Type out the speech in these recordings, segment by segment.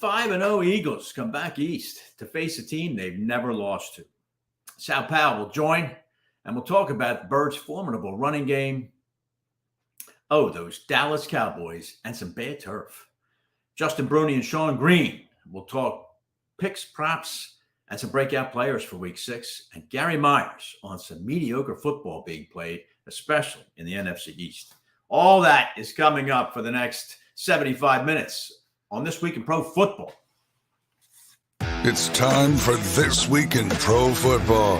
5-0 Eagles come back east to face a team they've never lost to. Sal Paolantonio will join, and we'll talk about the Birds' formidable running game. Oh, those Dallas Cowboys and some bad turf. Justin Bruni and Sean Green will talk picks, props, and some breakout players for Week 6. And Gary Myers on some mediocre football being played, especially in the NFC East. All that is coming up for the next 75 minutes on This Week in Pro Football. It's time for This Week in Pro Football,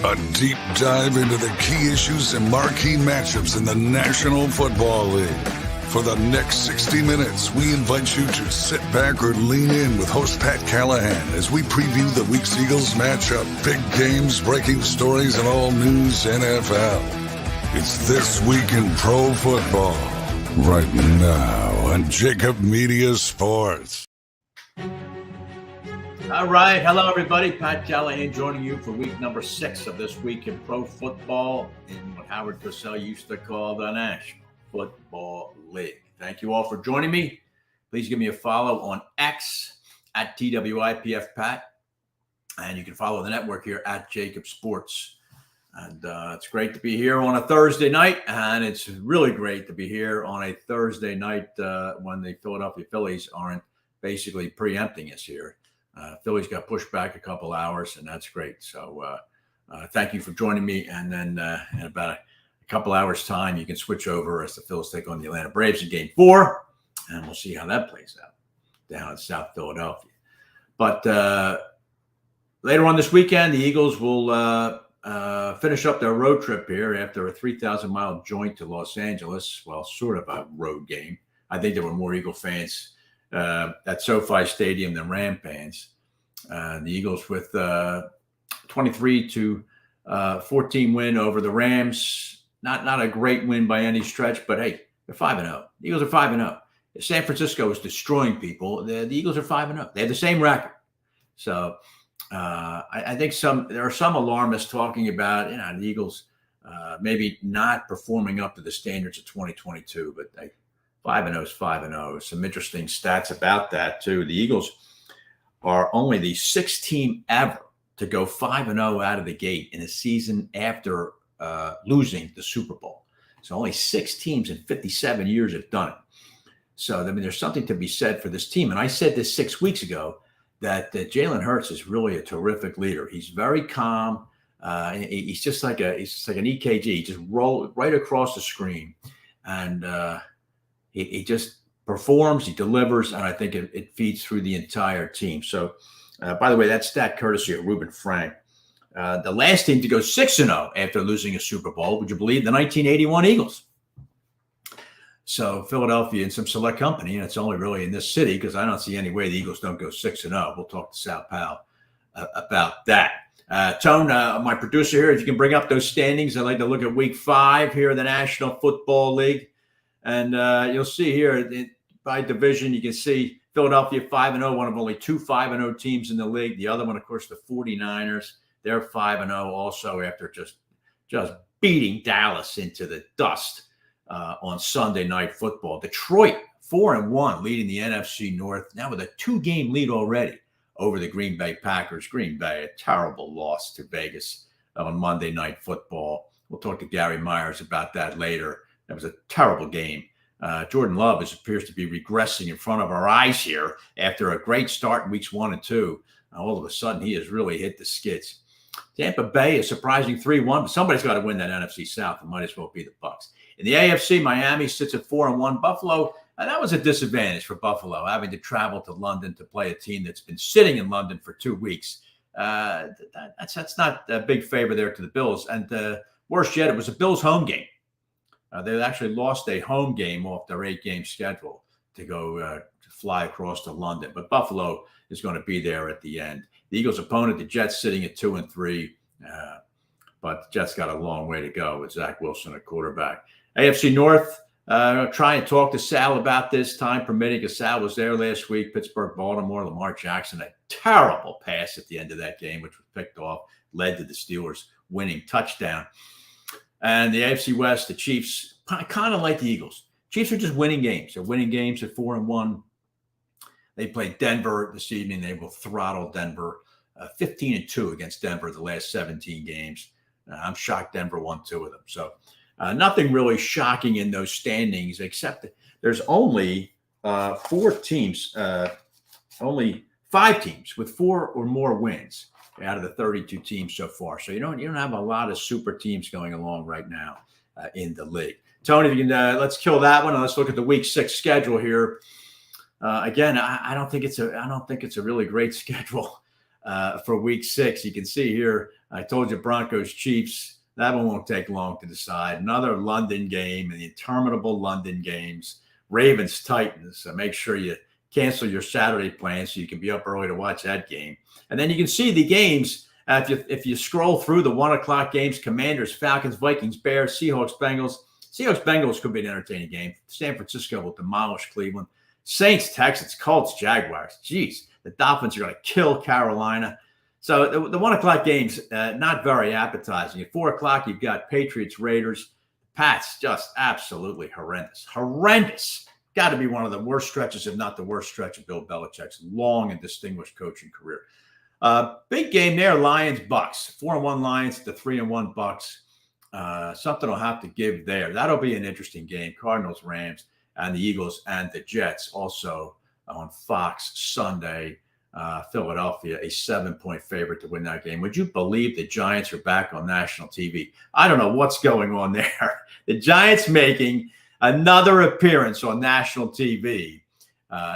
a deep dive into the key issues and marquee matchups in the National Football League. For the next 60 minutes, we invite you to sit back or lean in with host Pat Callahan as we preview the week's Eagles matchup, big games, breaking stories, and all news NFL. It's This Week in Pro Football, right now on JAKIB Media Sports. All right. Hello, everybody. Pat Callahan joining you for week number 6 of This Week in Pro Football in what Howard Cosell used to call the National Football League. Thank you all for joining me. Please give me a follow on X at TWIPFPat. And you can follow the network here at JAKIB Sports. And it's great to be here on a Thursday night. And it's really great to be here on a Thursday night when the Philadelphia Phillies aren't basically preempting us here. Phillies got pushed back a couple hours, and that's great. So thank you for joining me. And then in about a couple hours' time, you can switch over as the Phillies take on the Atlanta Braves in Game 4, and we'll see how that plays out down in South Philadelphia. But later on this weekend, the Eagles will finish up their road trip here after a 3,000-mile joint to Los Angeles. Well, sort of a road game. I think there were more Eagle fans at SoFi Stadium than Ram fans. The Eagles with 23-14 win over the Rams. Not a great win by any stretch, but hey, they're 5-0. The Eagles are 5-0. San Francisco is destroying people. The Eagles are 5-0. They have the same record. So I think there are some alarmists talking about the Eagles maybe not performing up to the standards of 2022, but 5-0 is 5-0. Some interesting stats about that, too. The Eagles are only the 6th team ever to go 5-0 out of the gate in a season after losing the Super Bowl. So only 6 teams in 57 years have done it. So, I mean, there's something to be said for this team. And I said this 6 weeks ago that Jalen Hurts is really a terrific leader. He's very calm. He's just like an EKG. He just roll right across the screen. And he just performs, he delivers, and I think it feeds through the entire team. So, by the way, that stat courtesy of Reuben Frank. The last team to go 6-0 after losing a Super Bowl, would you believe, the 1981 Eagles. So Philadelphia in some select company, and it's only really in this city because I don't see any way the Eagles don't go 6-0. We'll talk to Sal Paolantonio about that. Tone, my producer here, if you can bring up those standings, I'd like to look at Week 5 here in the National Football League. And you'll see here by division, you can see Philadelphia 5-0, one of only 2 5-0 teams in the league. The other one, of course, the 49ers. They're 5-0 also after just beating Dallas into the dust on Sunday Night Football. Detroit 4-1, leading the NFC North, now with a 2-game lead already over the Green Bay Packers. Green Bay, a terrible loss to Vegas on Monday Night Football. We'll talk to Gary Myers about that later. That was a terrible game. Jordan Love appears to be regressing in front of our eyes here after a great start in weeks 1 and 2. All of a sudden, he has really hit the skids. Tampa Bay is surprising 3-1, but somebody's got to win that NFC South. It might as well be the Bucs. In the AFC, Miami sits at 4-1. Buffalo, that was a disadvantage for Buffalo, having to travel to London to play a team that's been sitting in London for 2 weeks. That's not a big favor there to the Bills. And worse yet, it was a Bills home game. They actually lost a home game off their 8-game schedule to go to fly across to London. But Buffalo is going to be there at the end. The Eagles' opponent, the Jets, sitting at 2-3. But the Jets got a long way to go with Zach Wilson at quarterback. AFC North, try and talk to Sal about this, time permitting, because Sal was there last week. Pittsburgh, Baltimore, Lamar Jackson, a terrible pass at the end of that game, which was picked off, led to the Steelers winning touchdown. And the AFC West, the Chiefs, kind of like the Eagles. Chiefs are just winning games. They're winning games at 4-1. They play Denver this evening. They will throttle Denver 15-2 against Denver the last 17 games. I'm shocked Denver won 2 of them. So nothing really shocking in those standings, except that there's only 4 teams, only 5 teams with 4 or more wins out of the 32 teams so far. So you don't have a lot of super teams going along right now in the league. Tony, if you can, let's kill that one and let's look at the Week 6 schedule here. Again, I don't think it's a really great schedule for Week 6. You can see here, I told you Broncos Chiefs. That one won't take long to decide. Another London game and the interminable London games. Ravens Titans. So make sure you cancel your Saturday plans so you can be up early to watch that game. And then you can see the games. If you scroll through the 1:00 games, Commanders, Falcons, Vikings, Bears, Seahawks, Bengals. Seahawks, Bengals could be an entertaining game. San Francisco will demolish Cleveland. Saints, Texans, Colts, Jaguars. Jeez, the Dolphins are going to kill Carolina. So the 1:00 games, not very appetizing. At 4:00, you've got Patriots, Raiders. Pats, just absolutely horrendous. Horrendous. Got to be one of the worst stretches, if not the worst stretch of Bill Belichick's long and distinguished coaching career. Big game there, Lions, Bucks. 4-1 Lions to 3-1 Bucks. Something will have to give there. That'll be an interesting game. Cardinals, Rams, and the Eagles and the Jets also on Fox Sunday. Philadelphia, a 7-point favorite to win that game. Would you believe the Giants are back on national TV? I don't know what's going on there. The Giants making another appearance on national TV.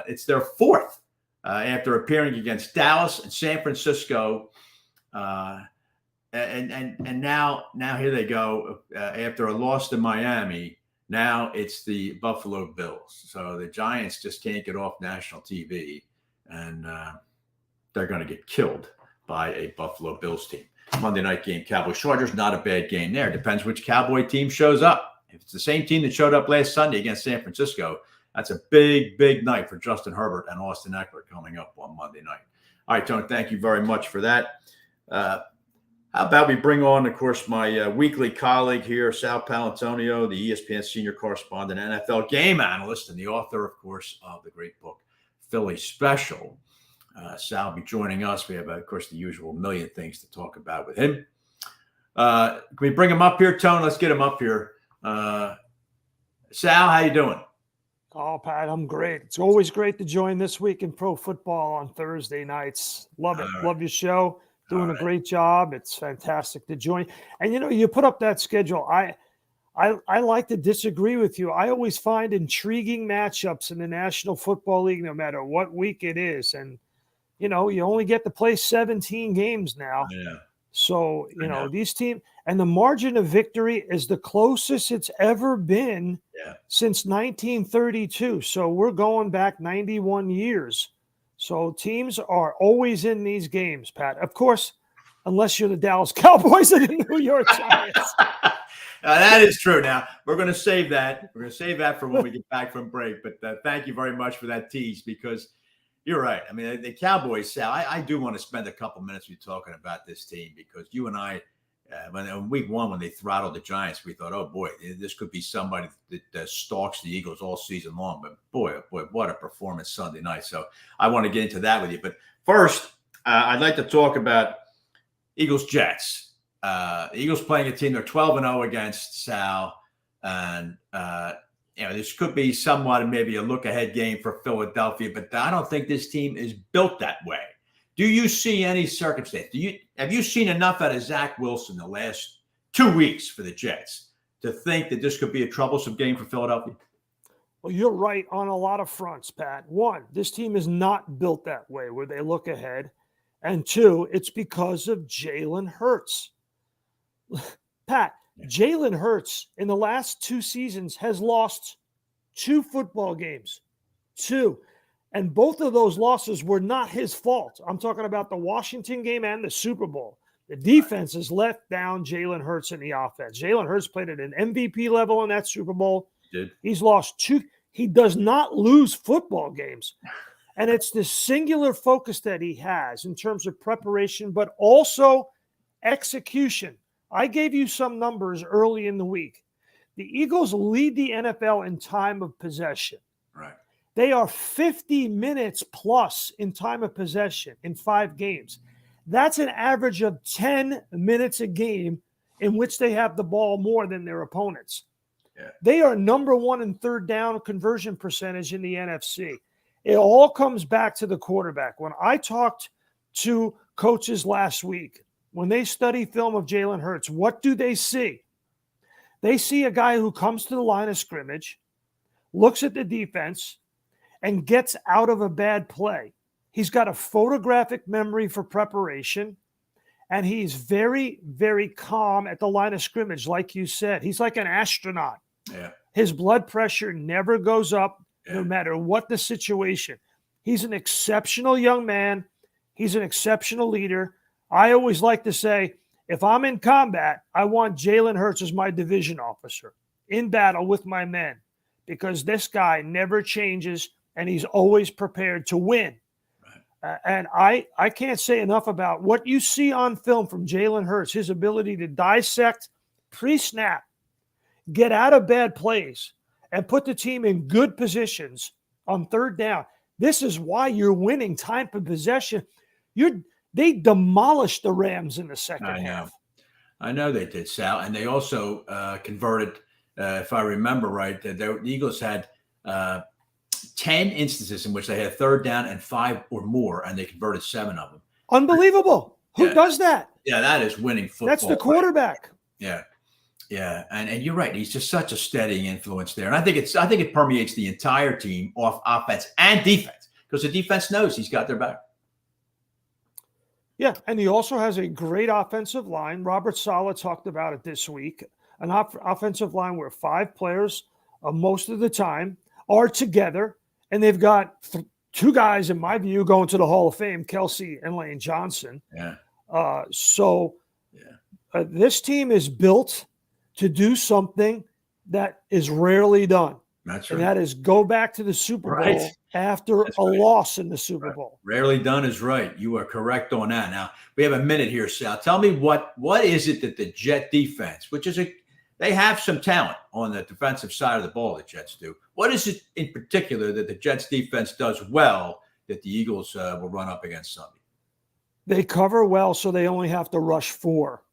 It's their 4th after appearing against Dallas and San Francisco. And now here they go after a loss to Miami. Now it's the Buffalo Bills. So the Giants just can't get off national TV, and they're going to get killed by a Buffalo Bills team. Monday night game, Cowboys Chargers, not a bad game there. Depends which Cowboy team shows up. If it's the same team that showed up last Sunday against San Francisco, that's a big, big night for Justin Herbert and Austin Eckler coming up on Monday night. All right, Tony, thank you very much for that. How about we bring on, of course, my weekly colleague here, Sal Paolantonio, the ESPN senior correspondent, NFL game analyst, and the author, of course, of the great book, Philly Special. Sal will be joining us. We have, of course, the usual million things to talk about with him. Can we bring him up here, Tone? Let's get him up here. Sal, how you doing? Oh, Pat, I'm great. It's always great to join This Week in Pro Football on Thursday nights. Love it. Love your show. Doing a great job. It's fantastic to join. And, you put up that schedule. I like to disagree with you. I always find intriguing matchups in the National Football League, no matter what week it is. And, you only get to play 17 games now. Yeah. So, these teams – and the margin of victory is the closest it's ever been since 1932. So we're going back 91 years. So teams are always in these games, Pat. Of course, unless you're the Dallas Cowboys and the New York Giants. That is true. Now, we're going to save that. We're going to save that for when we get back from break. But thank you very much for that tease, because you're right. I mean, the Cowboys, Sal, I do want to spend a couple minutes with you talking about this team, because you and I, when week 1, when they throttled the Giants, we thought, oh, boy, this could be somebody that stalks the Eagles all season long. But, boy, oh boy, what a performance Sunday night. So I want to get into that with you. But first, I'd like to talk about Eagles-Jets. The Eagles playing a team they're 12-0 against, Sal. And, this could be somewhat maybe a look-ahead game for Philadelphia. But I don't think this team is built that way. Do you see any circumstance? Have you seen enough out of Zach Wilson the last 2 weeks for the Jets to think that this could be a troublesome game for Philadelphia? Well, you're right on a lot of fronts, Pat. 1, this team is not built that way where they look ahead. And 2, it's because of Jalen Hurts. Pat, Jalen Hurts in the last 2 seasons has lost 2 football games. 2. And both of those losses were not his fault. I'm talking about the Washington game and the Super Bowl. The defense has let down Jalen Hurts in the offense. Jalen Hurts played at an MVP level in that Super Bowl. He's lost 2. He does not lose football games. And it's the singular focus that he has in terms of preparation, but also execution. I gave you some numbers early in the week. The Eagles lead the NFL in time of possession. Right. They are 50 minutes plus in time of possession in 5 games. That's an average of 10 minutes a game in which they have the ball more than their opponents. Yeah. They are number 1 in third down conversion percentage in the NFC. It all comes back to the quarterback. When I talked to coaches last week, when they study film of Jalen Hurts, what do they see? They see a guy who comes to the line of scrimmage, looks at the defense, and gets out of a bad play. He's got a photographic memory for preparation, and he's very, very calm at the line of scrimmage, like you said. He's like an astronaut. Yeah. His blood pressure never goes up, Yeah. no matter what the situation. He's an exceptional young man. He's an exceptional leader. I always like to say, if I'm in combat, I want Jalen Hurts as my division officer in battle with my men, because this guy never changes and he's always prepared to win. And I can't say enough about what you see on film from Jalen Hurts, his ability to dissect pre-snap, get out of bad plays, and put the team in good positions on third down. This is why you're winning time of possession. They demolished the Rams in the second half. I know they did, Sal. And they also converted, if I remember right, the Eagles had 10 instances in which they had third down and 5 or more, and they converted 7 of them. Unbelievable. Who does that? Yeah, that is winning football. That's the quarterback. Right? Yeah. And you're right. He's just such a steadying influence there. And I think it permeates the entire team, off offense and defense, because the defense knows he's got their back. Yeah, and he also has a great offensive line. Robert Saleh talked about it this week. An offensive line where 5 players most of the time are together, and they've got 2 guys, in my view, going to the Hall of Fame, Kelsey and Lane Johnson. Yeah. This team is built to do something that is rarely done. That's right. And that is go back to the Super Bowl after a loss in the Super Bowl. Rarely done is right. You are correct on that. Now, we have a minute here, Sal. Tell me what is it that the Jet defense, which is they have some talent on the defensive side of the ball, the Jets do. What is it in particular that the Jets defense does well that the Eagles will run up against Sunday? They cover well, so they only have to rush 4.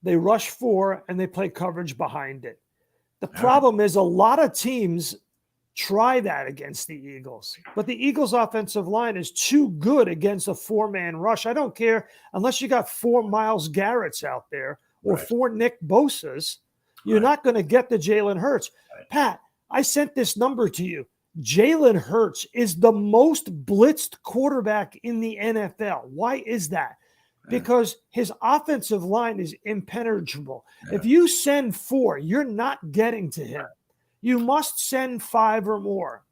They rush 4, and they play coverage behind it. The problem is a lot of teams try that against the Eagles, but the Eagles' offensive line is too good against a 4-man rush. I don't care unless you got 4 Myles Garretts out there or 4 Nick Bosas. You're not going to get the Jalen Hurts. Pat, I sent this number to you. Jalen Hurts is the most blitzed quarterback in the NFL. Why is that? Because his offensive line is impenetrable. If you send 4, you're not getting to him. You must send 5 or more.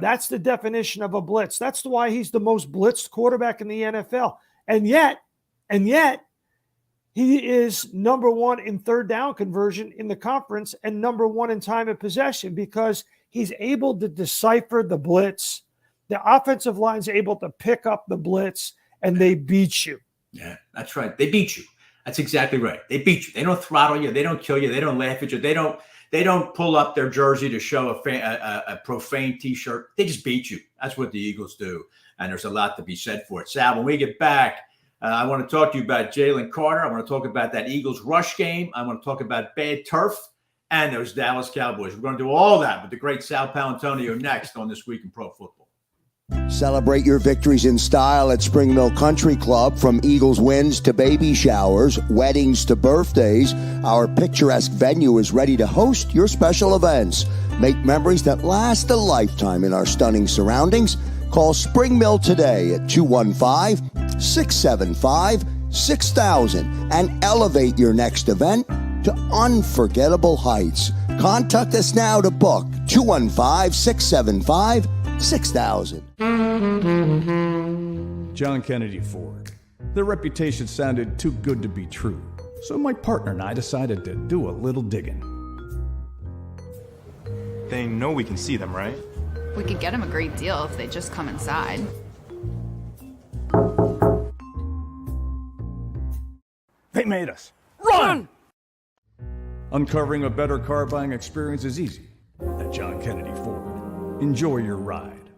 That's the definition of a blitz. That's why he's the most blitzed quarterback in the NFL. And yet, he is number 1 in third down conversion in the conference and number 1 in time of possession, because he's able to decipher the blitz. The offensive line's able to pick up the blitz, and they beat you. Yeah, that's right. They beat you. That's exactly right. They beat you. They don't throttle you. They don't kill you. They don't laugh at you. They don't pull up their jersey to show a profane T-shirt. They just beat you. That's what the Eagles do, and there's a lot to be said for it. Sal, when we get back, I want to talk to you about Jalen Carter. I want to talk about that Eagles rush game. I want to talk about bad turf and those Dallas Cowboys. We're going to do all that with the great Sal Paolantonio next on This Week in Pro Football. Celebrate your victories in style at Spring Mill Country Club. From Eagles wins to baby showers, weddings to birthdays, our picturesque venue is ready to host your special events. Make memories that last a lifetime in our stunning surroundings. Call Spring Mill today at 215-675-6000 and elevate your next event to unforgettable heights. Contact us now to book 215-675-6000. John Kennedy Ford. Their reputation sounded too good to be true, so my partner and I decided to do a little digging. They know we can see them, right? We could get them a great deal if they just come inside. They made us. Run! Uncovering a better car buying experience is easy at John Kennedy Ford. Enjoy your ride.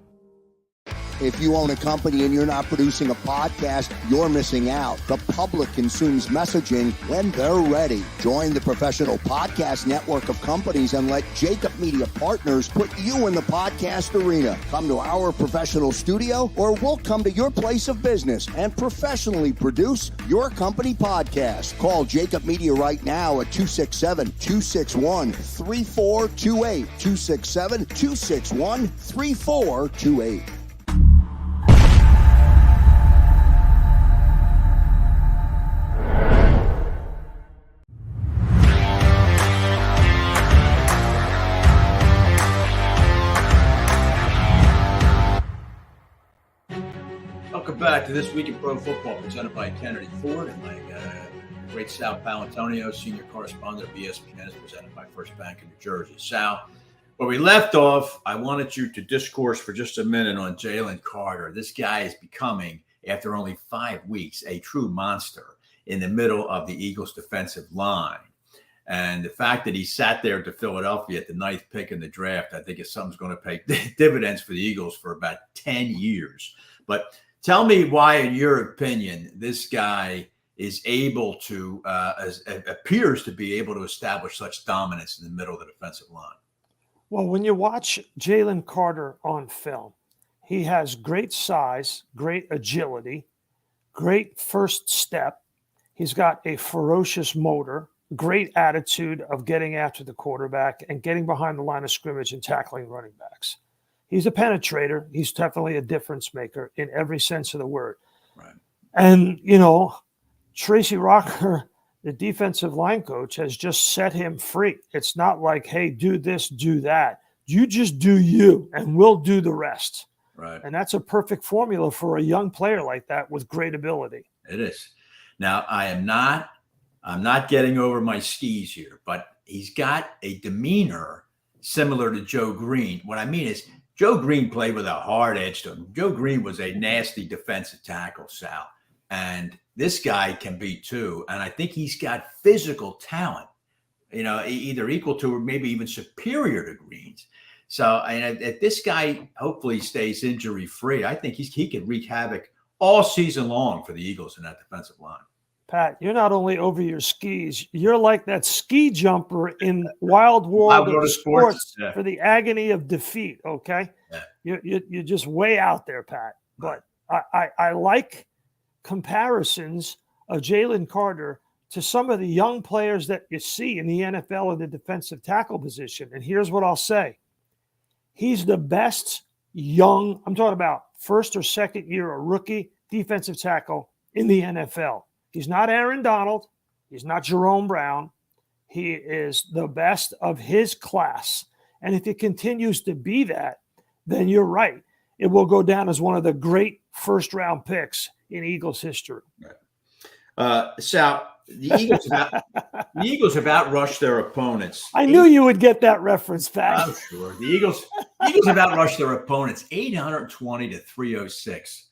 If you own a company and you're not producing a podcast, you're missing out. The public consumes messaging when they're ready. Join the professional podcast network of companies and let JAKIB Media Partners put you in the podcast arena. Come to our professional studio, or we'll come to your place of business and professionally produce your company podcast. Call JAKIB Media right now at 267-261-3428. 267-261-3428. Welcome back to This Week in Pro Football, presented by Kennedy Ford and my great Sal Paolantonio, senior correspondent of ESPN, is presented by First Bank in New Jersey. Sal, where we left off, I wanted you to discourse for just a minute on Jalen Carter. This guy is becoming, after only 5 weeks, a true monster in the middle of the Eagles' defensive line. And the fact that he sat there to Philadelphia at the 9th pick in the draft, I think is something's going to pay dividends for the Eagles for about 10 years. But tell me why, in your opinion, this guy is able to, appears to be able to establish such dominance in the middle of the defensive line. Well, when you watch Jalen Carter on film, he has great size, great agility, great first step. He's got a ferocious motor, great attitude of getting after the quarterback and getting behind the line of scrimmage and tackling running backs. He's a penetrator. He's definitely a difference maker in every sense of the word. Right. And, Tracy Rocker, the defensive line coach, has just set him free. It's not like, hey, do this, do that. You just do you, and we'll do the rest. Right. And that's a perfect formula for a young player like that with great ability. It is. Now, I'm not getting over my skis here, but he's got a demeanor similar to Joe Green. What I mean is, Joe Green played with a hard edge to him. Joe Green was a nasty defensive tackle, Sal. And this guy can be too. And I think he's got physical talent, either equal to or maybe even superior to Green's. So, and if this guy hopefully stays injury free, I think he can wreak havoc all season long for the Eagles in that defensive line. Pat, you're not only over your skis, you're like that ski jumper in Wild World of Sports for the agony of defeat, okay? Yeah. You're just way out there, Pat. But I like comparisons of Jalen Carter to some of the young players that you see in the NFL in the defensive tackle position. And here's what I'll say. He's the best young, I'm talking about first or second year, a rookie defensive tackle in the NFL. He's not Aaron Donald. He's not Jerome Brown. He is the best of his class. And if he continues to be that, then you're right. It will go down as one of the great first-round picks in Eagles history. Sal, the Eagles have outrushed their opponents. I knew you would get that reference, Pat. I'm sure. The Eagles have outrushed their opponents 820 to 306,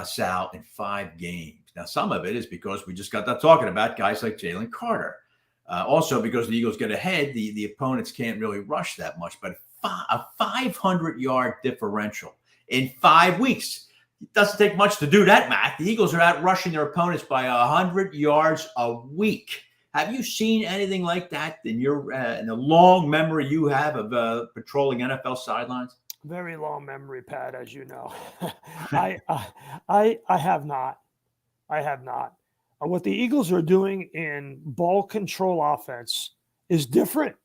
Sal, in 5 games. Now, some of it is because we just got done talking about guys like Jalen Carter. Also, because the Eagles get ahead, the opponents can't really rush that much. But a 500-yard differential in 5 weeks. It doesn't take much to do that math. The Eagles are out rushing their opponents by 100 yards a week. Have you seen anything like that in in the long memory you have of patrolling NFL sidelines? Very long memory, Pat, as you know. I have not. I have not. What the Eagles are doing in ball control offense is different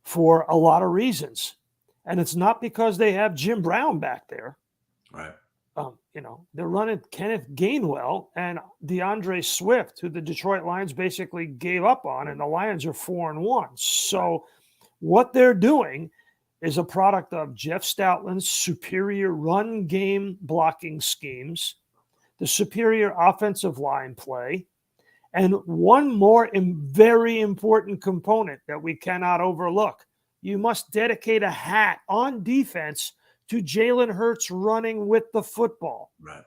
for a lot of reasons. And it's not because they have Jim Brown back there. Right. They're running Kenneth Gainwell and DeAndre Swift, who the Detroit Lions basically gave up on, and the Lions are 4-1. So what they're doing is a product of Jeff Stoutland's superior run game blocking schemes, the superior offensive line play, and one more very important component that we cannot overlook. You must dedicate a hat on defense to Jalen Hurts running with the football. Right.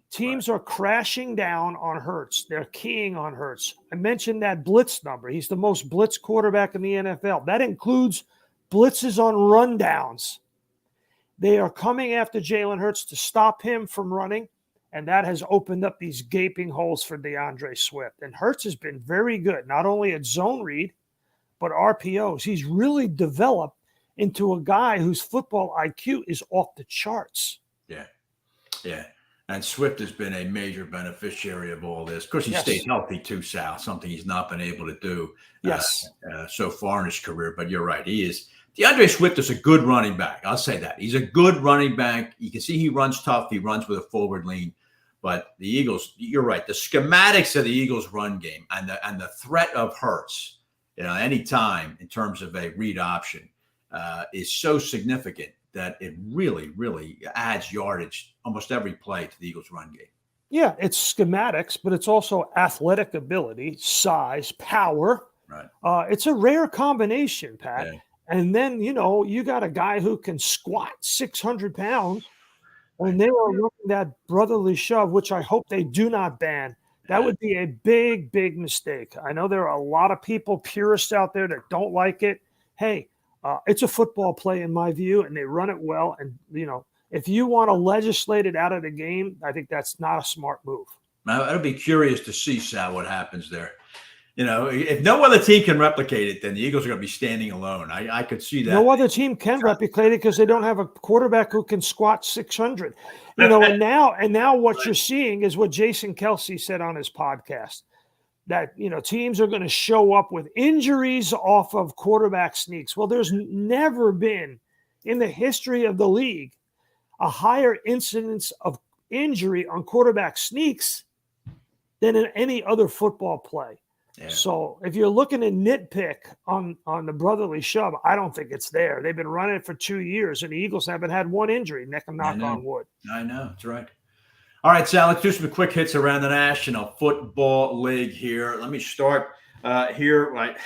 Teams are crashing down on Hurts. They're keying on Hurts. I mentioned that blitz number. He's the most blitz quarterback in the NFL. That includes blitzes on rundowns. They are coming after Jalen Hurts to stop him from running, and that has opened up these gaping holes for DeAndre Swift. And Hurts has been very good, not only at zone read, but RPOs. He's really developed into a guy whose football IQ is off the charts. Yeah. Yeah. And Swift has been a major beneficiary of all this. Of course, he Yes. stayed healthy too, Sal, something he's not been able to do Yes. so far in his career. But you're right. He is. DeAndre Swift is a good running back. I'll say that. He's a good running back. You can see he runs tough. He runs with a forward lean. But the Eagles, you're right. The schematics of the Eagles run game and the threat of Hurts, any time in terms of a read option is so significant that it really, really adds yardage almost every play to the Eagles run game. Yeah, it's schematics, but it's also athletic ability, size, power. Right. It's a rare combination, Pat. Yeah. And then, you got a guy who can squat 600 pounds, and they are running that brotherly shove, which I hope they do not ban. That would be a big, big mistake. I know there are a lot of people, purists out there that don't like it. Hey, it's a football play in my view, and they run it well. And, if you want to legislate it out of the game, I think that's not a smart move. I'd be curious to see, Sal, what happens there. If no other team can replicate it, then the Eagles are going to be standing alone. I could see that. No other team can replicate it because they don't have a quarterback who can squat 600. And now what you're seeing is what Jason Kelsey said on his podcast, that, teams are going to show up with injuries off of quarterback sneaks. Well, there's never been in the history of the league a higher incidence of injury on quarterback sneaks than in any other football play. Yeah. So if you're looking to nitpick on the brotherly shove, I don't think it's there. They've been running it for 2 years, and the Eagles haven't had one injury. Knock on wood. I know. That's right. All right, Sal, let's do some quick hits around the National Football League here. Let me start here. Right.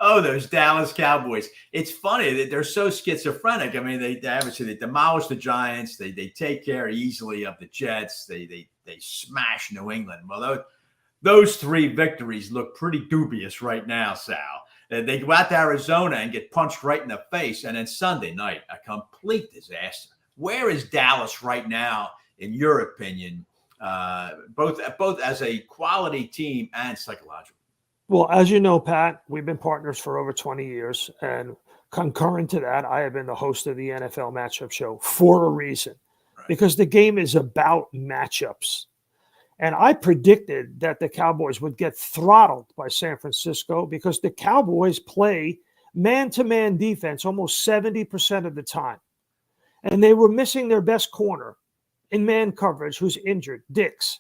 Those Dallas Cowboys. It's funny that they're so schizophrenic. I mean, they obviously they demolish the Giants. They take care easily of the Jets. They smash New England. Well, those 3 victories look pretty dubious right now, Sal. They go out to Arizona and get punched right in the face. And then Sunday night, a complete disaster. Where is Dallas right now, in your opinion, both as a quality team and psychological? Well, as you know, Pat, we've been partners for over 20 years. And concurrent to that, I have been the host of the NFL Matchup Show for a reason. Right. Because the game is about matchups. And I predicted that the Cowboys would get throttled by San Francisco because the Cowboys play man-to-man defense almost 70% of the time. And they were missing their best corner in man coverage, who's injured, Dix.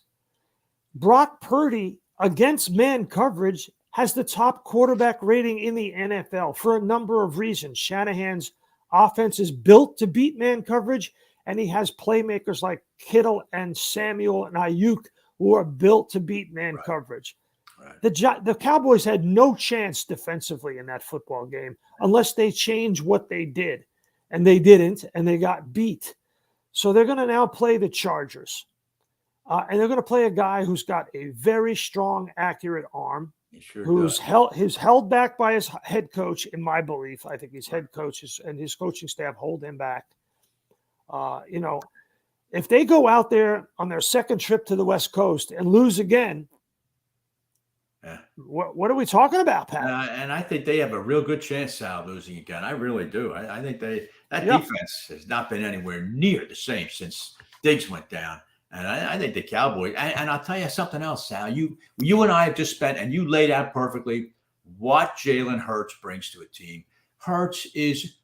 Brock Purdy, against man coverage, has the top quarterback rating in the NFL for a number of reasons. Shanahan's offense is built to beat man coverage, and he has playmakers like Kittle and Samuel and Ayuk who are built to beat man coverage. Right. The Cowboys had no chance defensively in that football game unless they change what they did. And they didn't, and they got beat. So they're going to now play the Chargers. And they're going to play a guy who's got a very strong, accurate arm, who's held back by his head coach, in my belief. I think his head coach and his coaching staff hold him back. If they go out there on their second trip to the West Coast and lose again, what are we talking about, Pat? And I think they have a real good chance, Sal, losing again. I really do. I think defense has not been anywhere near the same since Diggs went down. And I think the Cowboys, and I'll tell you something else, Sal. You and I have just spent, and you laid out perfectly what Jalen Hurts brings to a team. Hurts is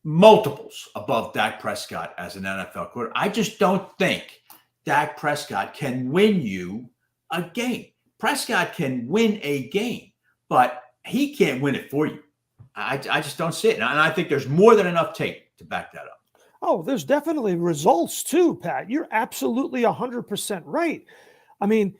multiples above Dak Prescott as an NFL quarterback. I just don't think Dak Prescott can win you a game. Prescott can win a game, but he can't win it for you. I just don't see it. And I think there's more than enough tape to back that up. Oh, there's definitely results too, Pat. You're absolutely 100% right. I mean,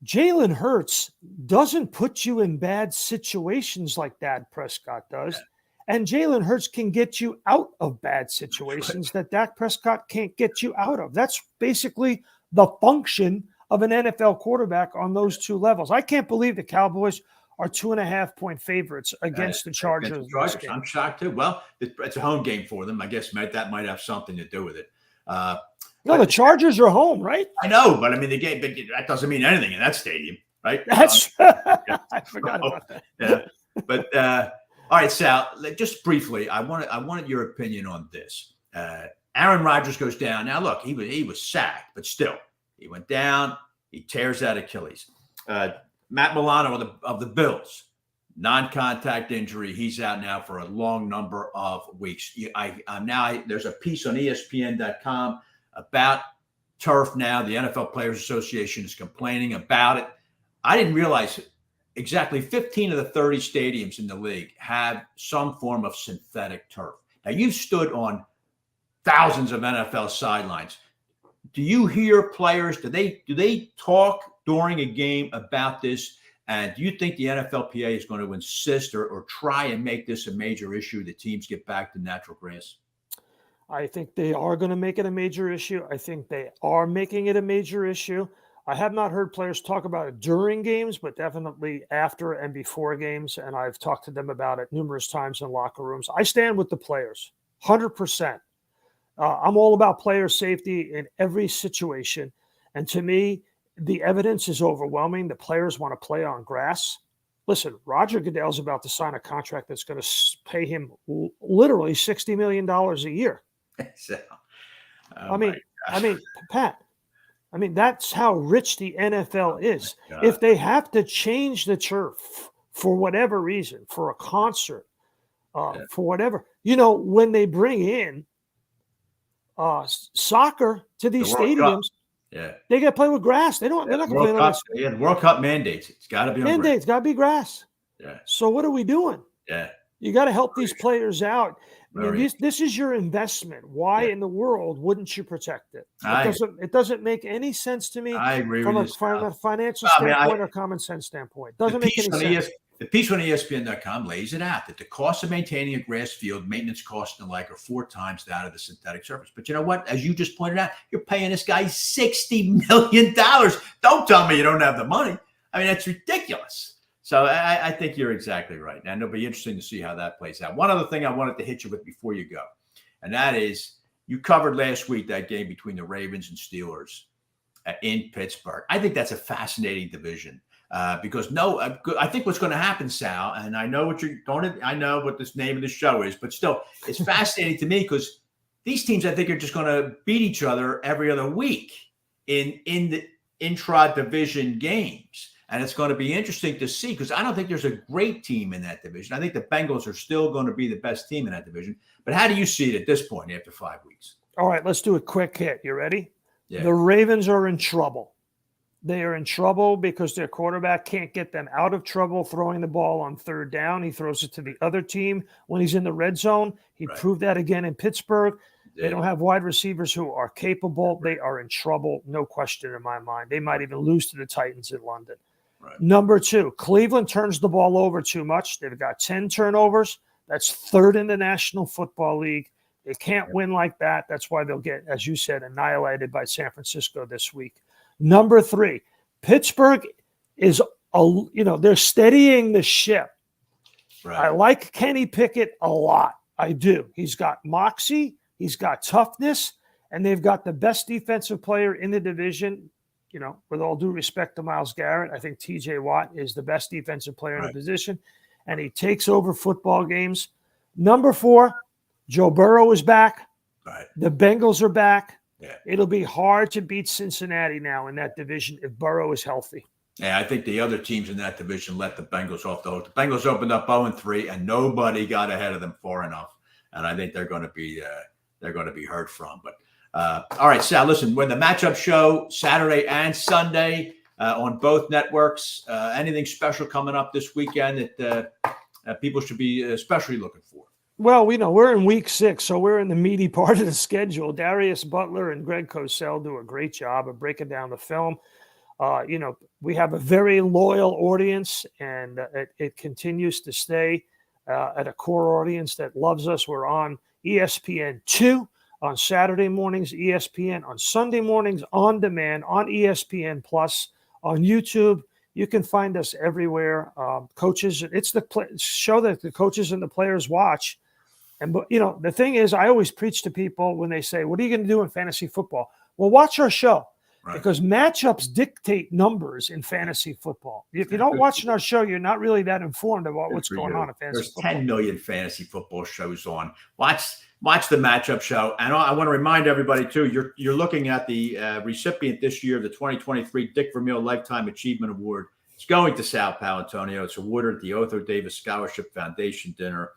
Jalen Hurts doesn't put you in bad situations like Dak Prescott does. Yeah. And Jalen Hurts can get you out of bad situations that Dak Prescott can't get you out of. That's basically the function of an NFL quarterback on those two levels. I can't believe the Cowboys are 2.5-point favorites against the Chargers. I'm shocked too. Well, it's a home game for them. I guess that might have something to do with it. No, the Chargers are home, right? I know, but I mean, the game, but that doesn't mean anything in that stadium, right? That's I forgot about that. Yeah. But all right, Sal, just briefly, I wanted your opinion on this. Aaron Rodgers goes down. Now, look, he was sacked, but still, he went down. He tears that Achilles. Matt Milano of the Bills, non-contact injury. He's out now for a long number of weeks. There's a piece on ESPN.com about turf now. The NFL Players Association is complaining about it. I didn't realize exactly 15 of the 30 stadiums in the league have some form of synthetic turf. Now, you've stood on thousands of NFL sidelines. Do you hear players? Do they talk during a game about this? And do you think the NFLPA is going to insist or try and make this a major issue that teams get back to natural grass? I think they are going to make it a major issue. I think they are making it a major issue. I have not heard players talk about it during games, but definitely after and before games. And I've talked to them about it numerous times in locker rooms. I stand with the players, 100%. I'm all about player safety in every situation. And to me, the evidence is overwhelming. The players want to play on grass. Listen, Roger Goodell's about to sign a contract that's going to pay him literally $60 million a year. I mean, Pat, that's how rich the NFL is. If they have to change the turf for whatever reason, for a concert, for whatever, when they bring in soccer to these stadiums, they got to play with grass. They're not going to play on this. Yeah, World Cup mandates. It's got to be on mandates. Got to be grass. Yeah. So what are we doing? Yeah. You got to help these players out. This is your investment. Why in the world wouldn't you protect it? It doesn't make any sense to me. I agree from with you. From a financial standpoint or common sense standpoint. Doesn't make any sense. The piece on ESPN.com lays it out that the cost of maintaining a grass field, maintenance costs and the like, are 4 times that of the synthetic surface. But you know what? As you just pointed out, you're paying this guy $60 million. Don't tell me you don't have the money. I mean, that's ridiculous. So I think you're exactly right. And it'll be interesting to see how that plays out. One other thing I wanted to hit you with before you go, and that is you covered last week that game between the Ravens and Steelers in Pittsburgh. I think that's a fascinating division. Because I think what's going to happen, Sal, and I know I know what this name of the show is, but still, it's fascinating to me because these teams, I think, are just going to beat each other every other week in the intra-division games. And it's going to be interesting to see because I don't think there's a great team in that division. I think the Bengals are still going to be the best team in that division. But how do you see it at this point after 5 weeks? All right, let's do a quick hit. You ready? Yeah. The Ravens are in trouble. They are in trouble because their quarterback can't get them out of trouble throwing the ball on third down. He throws it to the other team when he's in the red zone. He proved that again in Pittsburgh. They don't have wide receivers who are capable. They are in trouble, no question in my mind. They might even lose to the Titans in London. Right. Number 2, Cleveland turns the ball over too much. They've got 10 turnovers. That's 3rd in the National Football League. They can't win like that. That's why they'll get, as you said, annihilated by San Francisco this week. Number 3, Pittsburgh is, they're steadying the ship. Right. I like Kenny Pickett a lot. I do. He's got moxie. He's got toughness. And they've got the best defensive player in the division. With all due respect to Myles Garrett, I think TJ Watt is the best defensive player in the position. And he takes over football games. Number 4, Joe Burrow is back. Right. The Bengals are back. Yeah. It'll be hard to beat Cincinnati now in that division if Burrow is healthy. Yeah, I think the other teams in that division let the Bengals off the hook. The Bengals opened up 0-3, and nobody got ahead of them far enough. And I think they're going to be heard from. But all right, Sal. Listen, we're the matchup show Saturday and Sunday on both networks. Anything special coming up this weekend that people should be especially looking for? Well, we're in week 6, so we're in the meaty part of the schedule. Darius Butler and Greg Cosell do a great job of breaking down the film. We have a very loyal audience, and it continues to stay at a core audience that loves us. We're on ESPN2 on Saturday mornings, ESPN on Sunday mornings, on demand, on ESPN Plus, on YouTube, You can find us everywhere. Coaches, it's the show that the coaches and the players watch. And, the thing is, I always preach to people when they say, what are you going to do in fantasy football? Well, watch our show. Right. Because matchups dictate numbers in fantasy football. If you're not watching our show, you're not really that informed about what's going on in fantasy football. There's 10 million fantasy football shows on. Watch the matchup show. And I want to remind everybody, too, you're looking at the recipient this year of the 2023 Dick Vermeil Lifetime Achievement Award. It's going to Sal Paolantonio. It's awarded at the Otho Davis Scholarship Foundation dinner.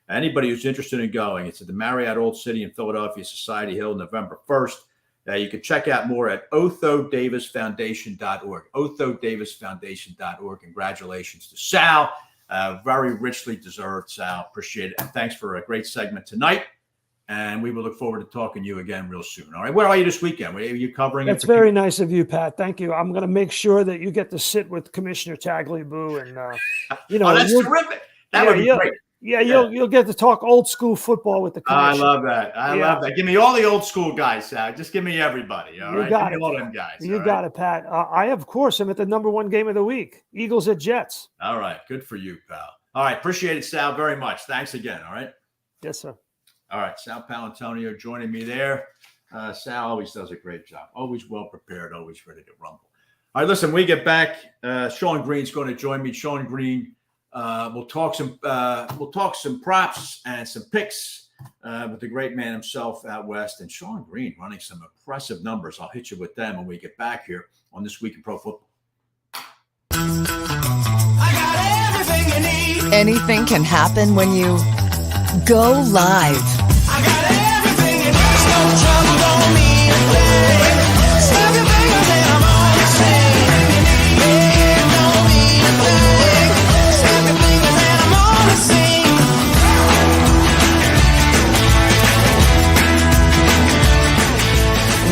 Anybody who's interested in going, it's at the Marriott Old City in Philadelphia, Society Hill, November 1st. You can check out more at othodavisfoundation.org. othodavisfoundation.org. Congratulations to Sal. Very richly deserved, Sal. Appreciate it. And thanks for a great segment tonight. And we will look forward to talking to you again real soon. All right. Where are you this weekend? Are you covering it? That's very nice of you, Pat. Thank you. I'm going to make sure that you get to sit with Commissioner Tagliabue. And, that's terrific. That would be great. Yeah, you'll get to talk old school football with the commissioner. I love that. I love that. Give me all the old school guys, Sal. Just give me everybody. All right. Give me all them guys. You got it, Pat. I, of course, am at the number one game of the week. Eagles at Jets. All right. Good for you, pal. All right. Appreciate it, Sal, very much. Thanks again. All right. Yes, sir. All right. Sal Paolantonio joining me there. Sal always does a great job. Always well prepared. Always ready to rumble. All right. Listen, we get back. Sean Green's going to join me. Sean Green. We'll talk some props and some picks with the great man himself out west, and Sean Green running some impressive numbers. I'll hit you with them when we get back here on This Week in Pro Football. I got everything you need. Anything can happen when you go live. I got everything you need. There's no trouble, don't need a thing. Snap your fingers and I'm on the scene. Yeah, don't need a thing. Snap your fingers and I'm on the scene.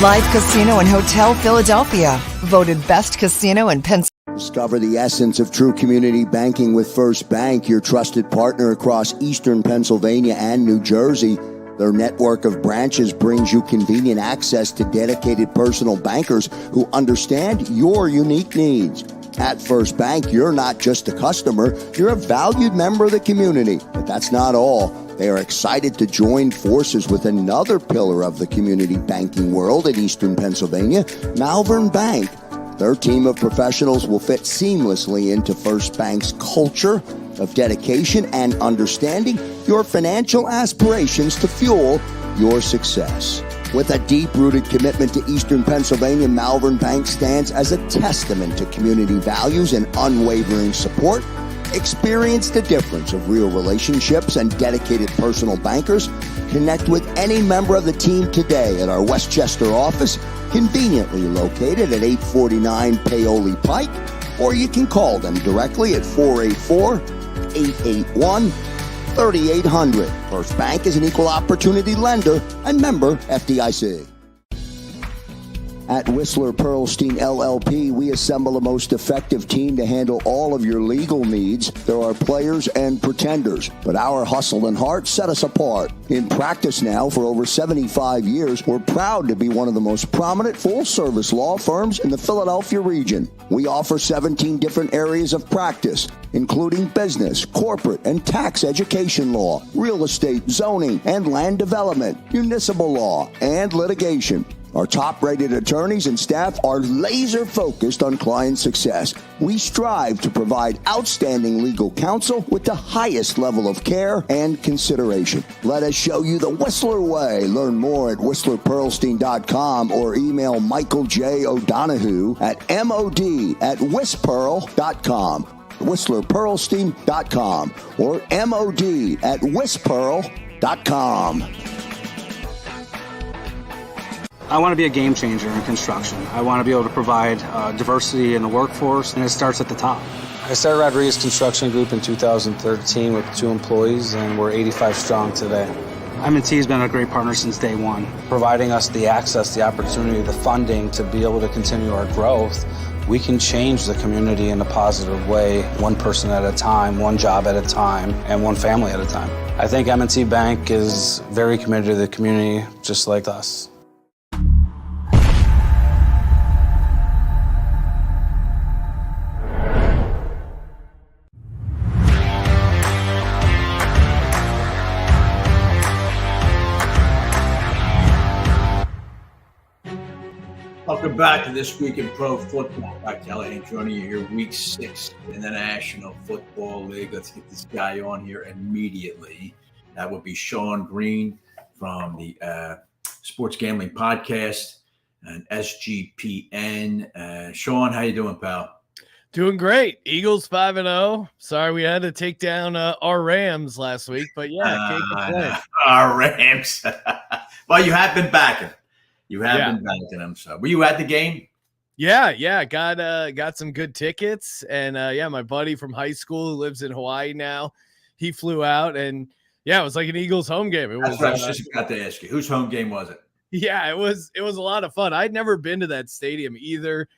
Live Casino and Hotel Philadelphia. Voted best casino in Pennsylvania. Discover the essence of true community banking with First Bank, your trusted partner across eastern Pennsylvania and New Jersey. Their network of branches brings you convenient access to dedicated personal bankers who understand your unique needs. At First Bank, you're not just a customer, you're a valued member of the community. But that's not all. They are excited to join forces with another pillar of the community banking world in eastern Pennsylvania, Malvern Bank. Their team of professionals will fit seamlessly into First Bank's culture of dedication and understanding your financial aspirations to fuel your success. With a deep-rooted commitment to eastern Pennsylvania, Malvern Bank stands as a testament to community values and unwavering support. Experience the difference of real relationships and dedicated personal bankers. Connect with any member of the team today at our Westchester office, conveniently located at 849 Paoli Pike, or you can call them directly at 484-881-3800. First Bank is an equal opportunity lender and member FDIC. At Whistler Pearlstein LLP, we assemble the most effective team to handle all of your legal needs. There are players and pretenders, but our hustle and heart set us apart. In practice now for over 75 years, we're proud to be one of the most prominent full-service law firms in the Philadelphia region. We offer 17 different areas of practice, including business, corporate, and tax education law, real estate, zoning, and land development, municipal law, and litigation. Our top-rated attorneys and staff are laser-focused on client success. We strive to provide outstanding legal counsel with the highest level of care and consideration. Let us show you the Whistler way. Learn more at WhistlerPearlstein.com or email Michael J. O'Donohue at mod@WhisPearl.com. WhistlerPearlstein.com or mod@WhisPearl.com. I want to be a game changer in construction. I want to be able to provide diversity in the workforce, and it starts at the top. I started Rodriguez Construction Group in 2013 with 2 employees, and we're 85 strong today. M&T has been a great partner since day one, providing us the access, the opportunity, the funding to be able to continue our growth. We can change the community in a positive way, one person at a time, one job at a time, and one family at a time. I think M&T Bank is very committed to the community, just like us. back to This Week in Pro Football. By Callahan joining you here, Week 6 in the National Football League. Let's get this guy on here immediately. That would be Sean Green from the Sports Gambling Podcast and SGPN. Sean, how you doing, pal? Doing great. Eagles 5-0. Sorry we had to take down our Rams last week, but can't complain. Our Rams. Well, you have been backing. You have been backing them. So, were you at the game? Yeah. Got some good tickets, and my buddy from high school who lives in Hawaii now, he flew out, and it was like an Eagles home game. It was. I was just about to ask you, whose home game was it? Yeah, it was a lot of fun. I'd never been to that stadium either,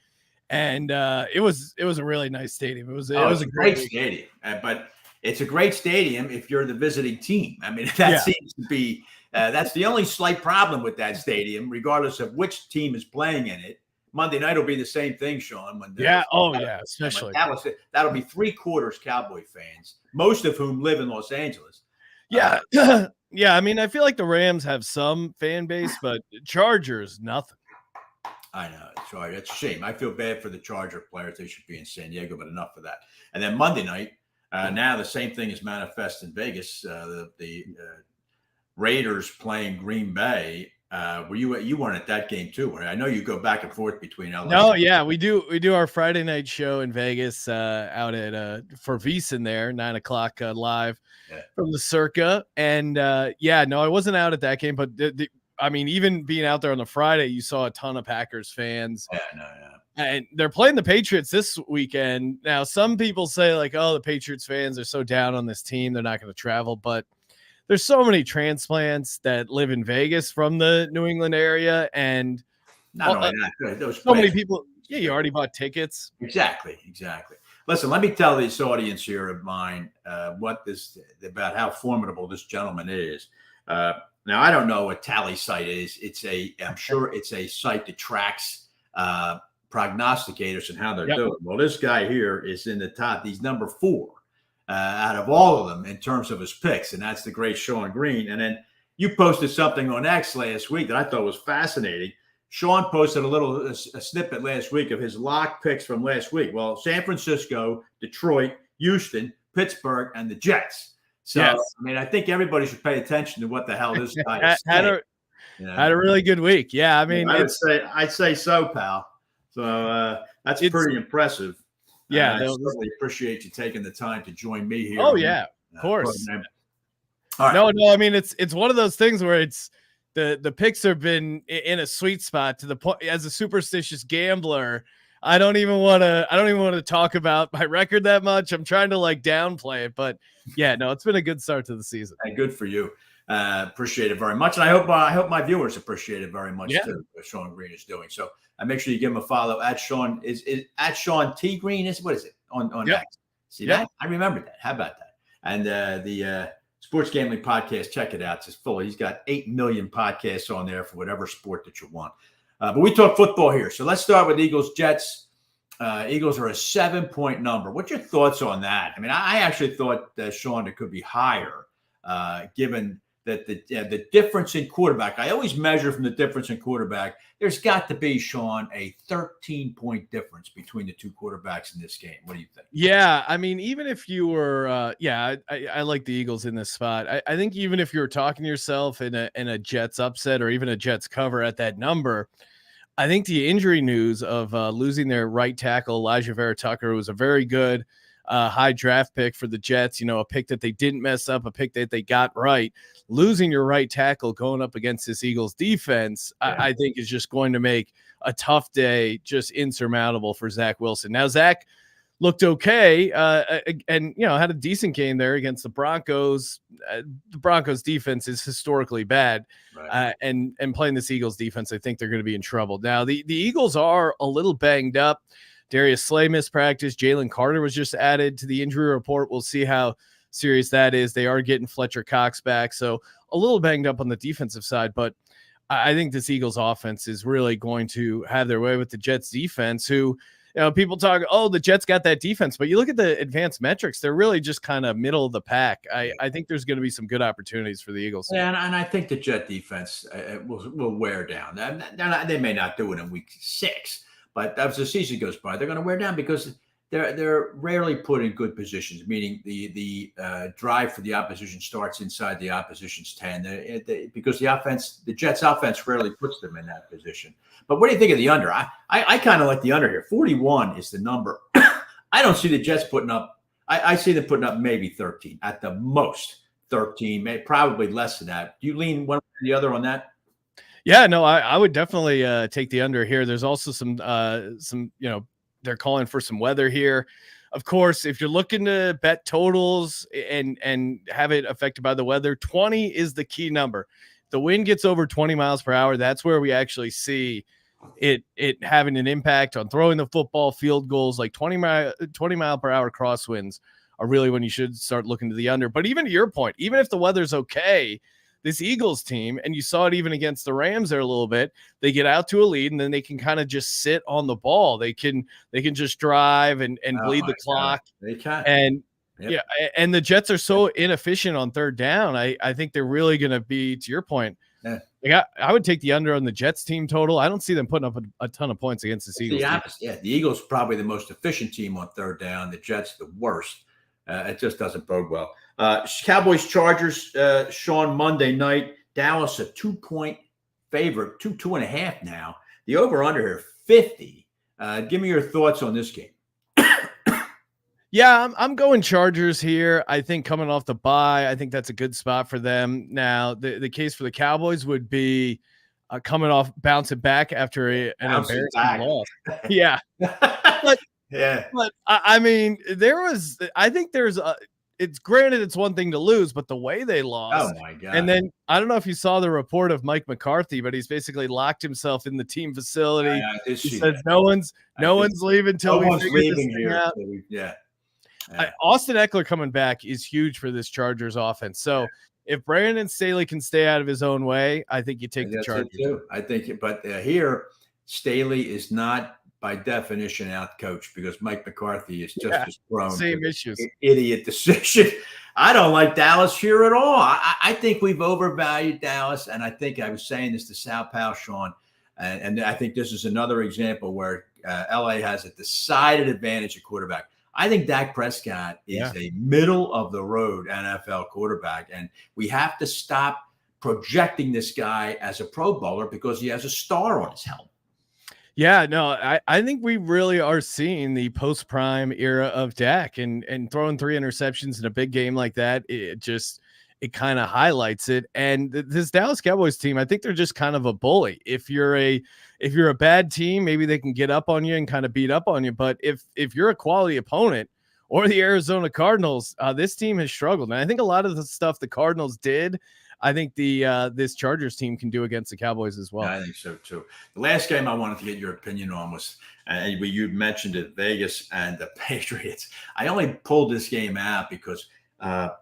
and it was a really nice stadium. It was a great stadium, but it's a great stadium if you're the visiting team. I mean, that seems to be. That's the only slight problem with that stadium, regardless of which team is playing in it. Monday night will be the same thing, Sean. Especially. That'll be 3/4 Cowboy fans, most of whom live in Los Angeles. Yeah. I mean, I feel like the Rams have some fan base, but Chargers, nothing. I know. Sorry, it's a shame. I feel bad for the Charger players. They should be in San Diego, but enough of that. And then Monday night, now the same thing is manifest in Vegas. The Raiders playing Green Bay. You weren't at that game too, right? I know you go back and forth between LA. No, yeah, we do our Friday night show in Vegas out at for VEASAN there, 9:00 live from the Circa. And I wasn't out at that game, but I mean, even being out there on the Friday, you saw a ton of Packers fans. And they're playing the Patriots this weekend. Now, some people say like, oh, the Patriots fans are so down on this team, they're not going to travel, but there's so many transplants that live in Vegas from the New England area, and not only that, so many people. Yeah, you already bought tickets. Exactly. Listen, let me tell this audience here of mine about how formidable this gentleman is. Now, I don't know what Tally Site is. I'm sure it's a site that tracks prognosticators and how they're doing. Well, this guy here is in the top. He's number 4. Out of all of them in terms of his picks, and that's the great Sean Green. And then you posted something on X last week that I thought was fascinating. Sean posted a snippet last week of his lock picks from last week. Well, San Francisco, Detroit, Houston, Pittsburgh, and the Jets. So, I mean, I think everybody should pay attention to what the hell this guy is saying. Had a really good week. Yeah, I mean, I'd say so, pal. So that's pretty impressive. Yeah, I certainly appreciate you taking the time to join me here. Oh yeah, of course. All right. No, I mean it's one of those things where it's the picks have been in a sweet spot to the point. As a superstitious gambler, I don't even want to talk about my record that much. I'm trying to like downplay it, but it's been a good start to the season. And good for you. Appreciate it very much, and I hope my viewers appreciate it very much too. What Sean Green is doing. So make sure you give him a follow at Sean. Is at Sean T Green? What is it on X? See that? I remember that. How about that? And the Sports Gambling Podcast, check it out. It's full. He's got 8 million podcasts on there for whatever sport that you want. But we talk football here, so let's start with Eagles Jets. Eagles are a 7-point number. What's your thoughts on that? I mean, I actually thought Sean, it could be higher, given that the difference in quarterback. I always measure from the difference in quarterback. There's got to be, Sean, a 13-point difference between the two quarterbacks in this game. What do you think? Yeah, I mean, even if you were, I like the Eagles in this spot. I think even if you were talking to yourself in a Jets upset or even a Jets cover at that number, I think the injury news of losing their right tackle, Elijah Vera Tucker, was a very good high draft pick for the Jets, a pick that they didn't mess up, a pick that they got right. Losing your right tackle going up against this Eagles defense, I think is just going to make a tough day just insurmountable for Zach Wilson. Now, Zach looked okay and, had a decent game there against the Broncos. The Broncos defense is historically bad. Right. And playing this Eagles defense, I think they're going to be in trouble. Now, the Eagles are a little banged up. Darius Slay missed practice. Jalen Carter was just added to the injury report. We'll see how serious that is. They are getting Fletcher Cox back, so a little banged up on the defensive side, but I think this Eagles offense is really going to have their way with the Jets defense, who people talk, oh, the Jets got that defense, but you look at the advanced metrics, they're really just kind of middle of the pack. I think there's going to be some good opportunities for the Eagles. Yeah, and I think the Jet defense will wear down. They may not do it in week 6, but as the season goes by, they're going to wear down because they're rarely put in good positions, meaning the drive for the opposition starts inside the opposition's 10 because the Jets offense rarely puts them in that position. But what do you think of the under? I kind of like the under here. 41 is the number. I don't see the Jets putting up. I see them putting up maybe 13 at the most. 13, maybe probably less than that. Do you lean one or the other on that? Yeah, no, I would definitely take the under here. There's also some they're calling for some weather here. Of course, if you're looking to bet totals and have it affected by the weather, 20 is the key number. The wind gets over 20 miles per hour. That's where we actually see it having an impact on throwing the football, field goals. Like 20 mile per hour crosswinds are really when you should start looking to the under. But even to your point, even if the weather's okay, this Eagles team, and you saw it even against the Rams there a little bit, they get out to a lead and then they can kind of just sit on the ball. They can just drive and bleed the clock. They can. And and the Jets are so inefficient on third down. I think they're really going to be, to your point, I would take the under on the Jets team total. I don't see them putting up a ton of points against the Eagles. The Eagles probably the most efficient team on third down. The Jets the worst. It just doesn't bode well. Cowboys Chargers, Sean, Monday night. Dallas a 2-point favorite, 2.5 now. The over under here 50. Give me your thoughts on this game. Yeah, I'm going Chargers here. I think coming off the bye, I think that's a good spot for them. Now, the case for the Cowboys would be coming off bouncing back after an embarrassing loss. Yeah. But I mean, it's granted it's one thing to lose, but the way they lost. Oh my God. And then I don't know if you saw the report of Mike McCarthy, but he's basically locked himself in the team facility. He says no one's leaving until we figure this thing out. Austin Eckler coming back is huge for this Chargers offense. So if Brandon Staley can stay out of his own way, I think you take the Chargers. Too. I think, but here Staley is not by definition out coach because Mike McCarthy is just as prone same to issues. Idiot decision. I don't like Dallas here at all. I think we've overvalued Dallas, and I think I was saying this to Sal Paolantonio, Sean, and I think this is another example where LA has a decided advantage at quarterback. I think Dak Prescott is a middle-of-the-road NFL quarterback, and we have to stop projecting this guy as a Pro Bowler because he has a star on his helmet. Yeah, no, I think we really are seeing the post-prime era of Dak, and throwing 3 interceptions in a big game like that, it kind of highlights it. And this Dallas Cowboys team, I think they're just kind of a bully. If you're a bad team, maybe they can get up on you and kind of beat up on you. But if you're a quality opponent, or the Arizona Cardinals, this team has struggled. And I think a lot of the stuff the Cardinals did, I think this Chargers team can do against the Cowboys as well. Yeah, I think so too. The last game I wanted to get your opinion on was, you mentioned it, Vegas and the Patriots. I only pulled this game out because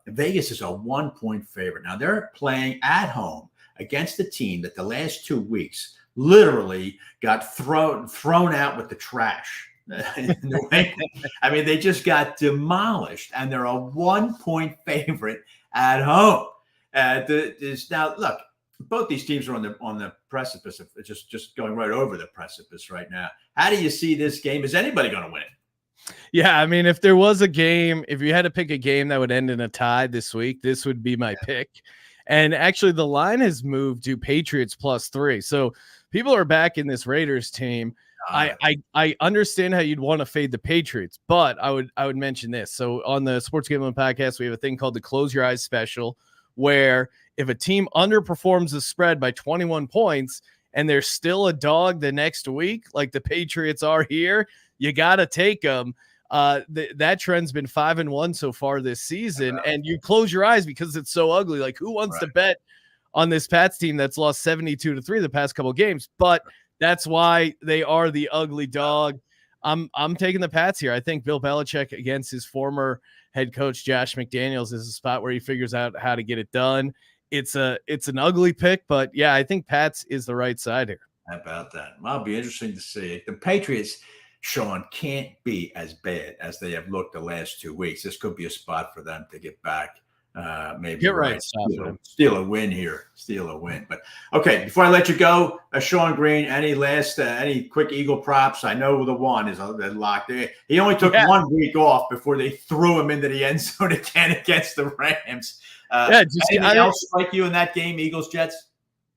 Vegas is a 1-point favorite. Now they're playing at home against a team that the last 2 weeks literally got thrown out with the trash. I mean, they just got demolished, and they're a 1-point favorite at home. Now, look, both these teams are on the precipice of just going right over the precipice right now. How do you see this game? Is anybody going to win it? Yeah, I mean, if there was a game, if you had to pick a game that would end in a tie this week, this would be my pick. And actually, the line has moved to Patriots +3. So people are back in this Raiders team. I understand how you'd want to fade the Patriots, but I would mention this. So on the Sports Gambling Podcast, we have a thing called the Close Your Eyes Special, where if a team underperforms the spread by 21 points and they're still a dog the next week, like the Patriots are here, you got to take them. That trend's been 5-1 so far this season, and you close your eyes because it's so ugly. Like, who wants to bet on this Pats team that's lost 72-3 the past couple of games? But that's why they are the ugly dog. I'm taking the Pats here. I think Bill Belichick against his former head coach Josh McDaniels is a spot where he figures out how to get it done. It's an ugly pick, but yeah, I think Pats is the right side here. How about that? Well, it'll be interesting to see. The Patriots, Sean, can't be as bad as they have looked the last 2 weeks. This could be a spot for them to get back. Maybe Get right, steal a win here. Steal a win. But okay, before I let you go, Sean Green, any quick Eagle props? I know the one is locked there. He only took 1 week off before they threw him into the end zone again against the Rams. Anything else strike you in that game, Eagles Jets?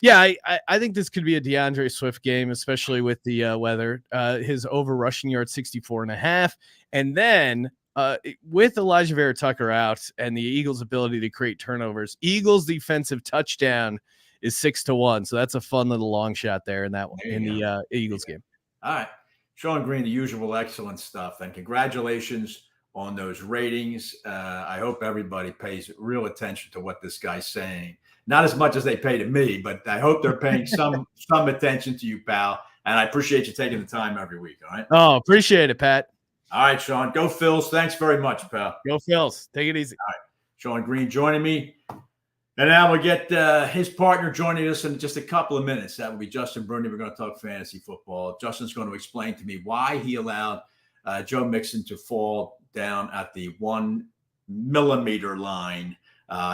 Yeah, I think this could be a DeAndre Swift game, especially with the weather. His over rushing yard 64.5, and then with Elijah Vera Tucker out and the Eagles' ability to create turnovers, Eagles' defensive touchdown is 6-1. So that's a fun little long shot there in that one the Eagles game. All right, Sean Green, the usual excellent stuff, and congratulations on those ratings. I hope everybody pays real attention to what this guy's saying. Not as much as they pay to me, but I hope they're paying some attention to you, pal. And I appreciate you taking the time every week. All right. Oh, appreciate it, Pat. All right, Sean. Go Phils. Thanks very much, pal. Go Phils. Take it easy. All right. Sean Green joining me. And now we'll get his partner joining us in just a couple of minutes. That will be Justin Bruni. We're going to talk fantasy football. Justin's going to explain to me why he allowed Joe Mixon to fall down at the 1 millimeter line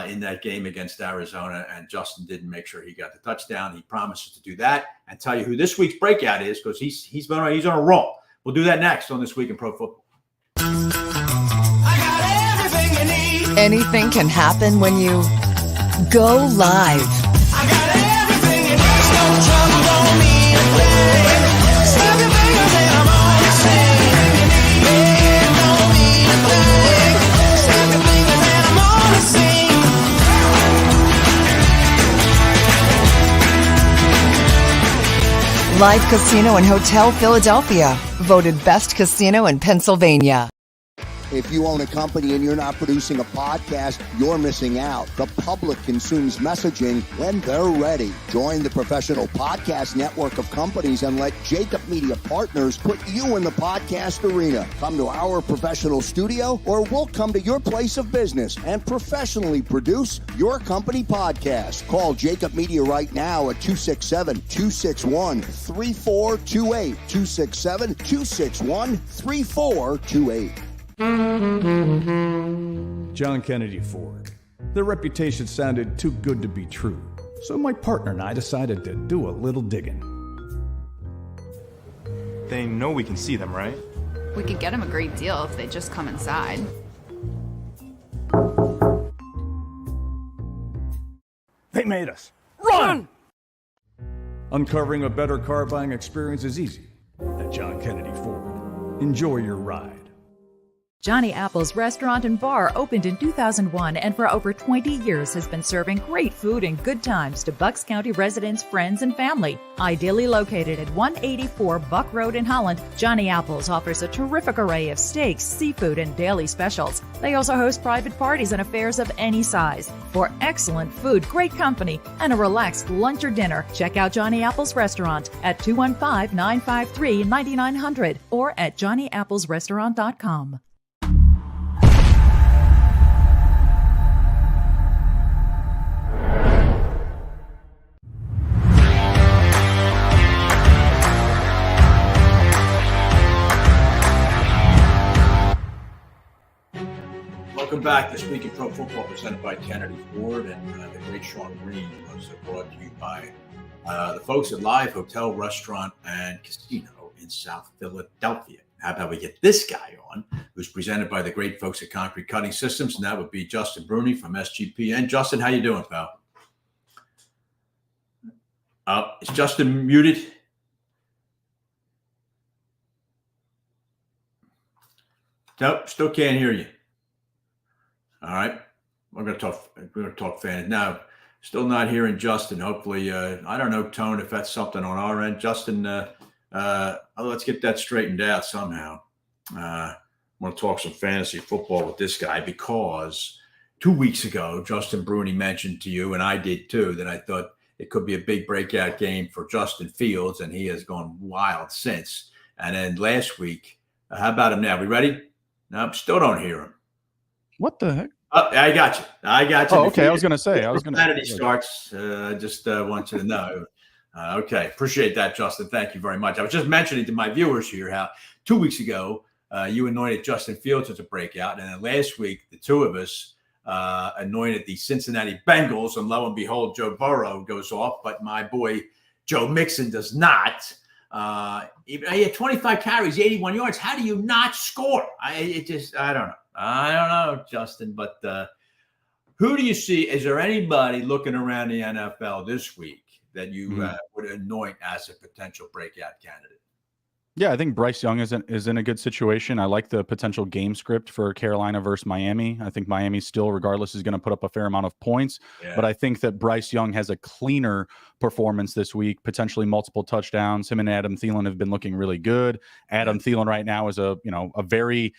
in that game against Arizona, and Justin didn't make sure he got the touchdown. He promises to do that and tell you who this week's breakout is, because he's on a roll. We'll do that next on This Week in Pro Football. I got everything you need. Anything can happen when you go live. I got everything you need. There's no trouble, don't need a thing. Snap your fingers and I'm on the scene. Yeah, don't need a thing. Snap your fingers and I'm on the scene. Live Casino and Hotel Philadelphia, voted best casino in Pennsylvania. If you own a company and you're not producing a podcast, you're missing out. The public consumes messaging when they're ready. Join the professional podcast network of companies and let JAKIB Media Partners put you in the podcast arena. Come to our professional studio, or we'll come to your place of business and professionally produce your company podcast. Call JAKIB Media right now at 267-261-3428. 267-261-3428. John Kennedy Ford. Their reputation sounded too good to be true, so my partner and I decided to do a little digging. They know we can see them, right? We could get them a great deal if they just come inside. They made us. Run! Uncovering a better car buying experience is easy at John Kennedy Ford. Enjoy your ride. Johnny Apple's Restaurant and Bar opened in 2001 and for over 20 years has been serving great food and good times to Bucks County residents, friends, and family. Ideally located at 184 Buck Road in Holland, Johnny Apple's offers a terrific array of steaks, seafood, and daily specials. They also host private parties and affairs of any size. For excellent food, great company, and a relaxed lunch or dinner, check out Johnny Apple's Restaurant at 215-953-9900 or at johnnyapplesrestaurant.com. Welcome back. This Week in Pro Football presented by Kennedy Ford, and the great Sean Green was brought to you by the folks at Live Hotel, Restaurant, and Casino in South Philadelphia. How about we get this guy on, who's presented by the great folks at Concrete Cutting Systems, and that would be Justin Bruni from SGPN. Justin, how you doing, pal? Is Justin muted? Nope, still can't hear you. All right, we're going to talk fans now. Still not hearing Justin. Hopefully, I don't know, Tone, if that's something on our end. Justin, let's get that straightened out somehow. I want to talk some fantasy football with this guy, because 2 weeks ago, Justin Bruni mentioned to you, and I did too, that I thought it could be a big breakout game for Justin Fields, and he has gone wild since. And then last week, how about him now? We ready? No, still don't hear him. What the heck? I got you. Oh, okay. I was going to say. Saturday starts. I just want you to know. Okay. Appreciate that, Justin. Thank you very much. I was just mentioning to my viewers here how 2 weeks ago, you anointed Justin Fields as a breakout. And then last week, the two of us anointed the Cincinnati Bengals. And lo and behold, Joe Burrow goes off. But my boy, Joe Mixon, does not. He had 25 carries, 81 yards. How do you not score? I don't know. I don't know, Justin. But who do you see? Is there anybody looking around the NFL this week that you would anoint as a potential breakout candidate? Yeah, I think Bryce Young is in a good situation. I like the potential game script for Carolina versus Miami. I think Miami still, regardless, is going to put up a fair amount of points. Yeah. But I think that Bryce Young has a cleaner performance this week, potentially multiple touchdowns. Him and Adam Thielen have been looking really good. Adam Thielen right now is a very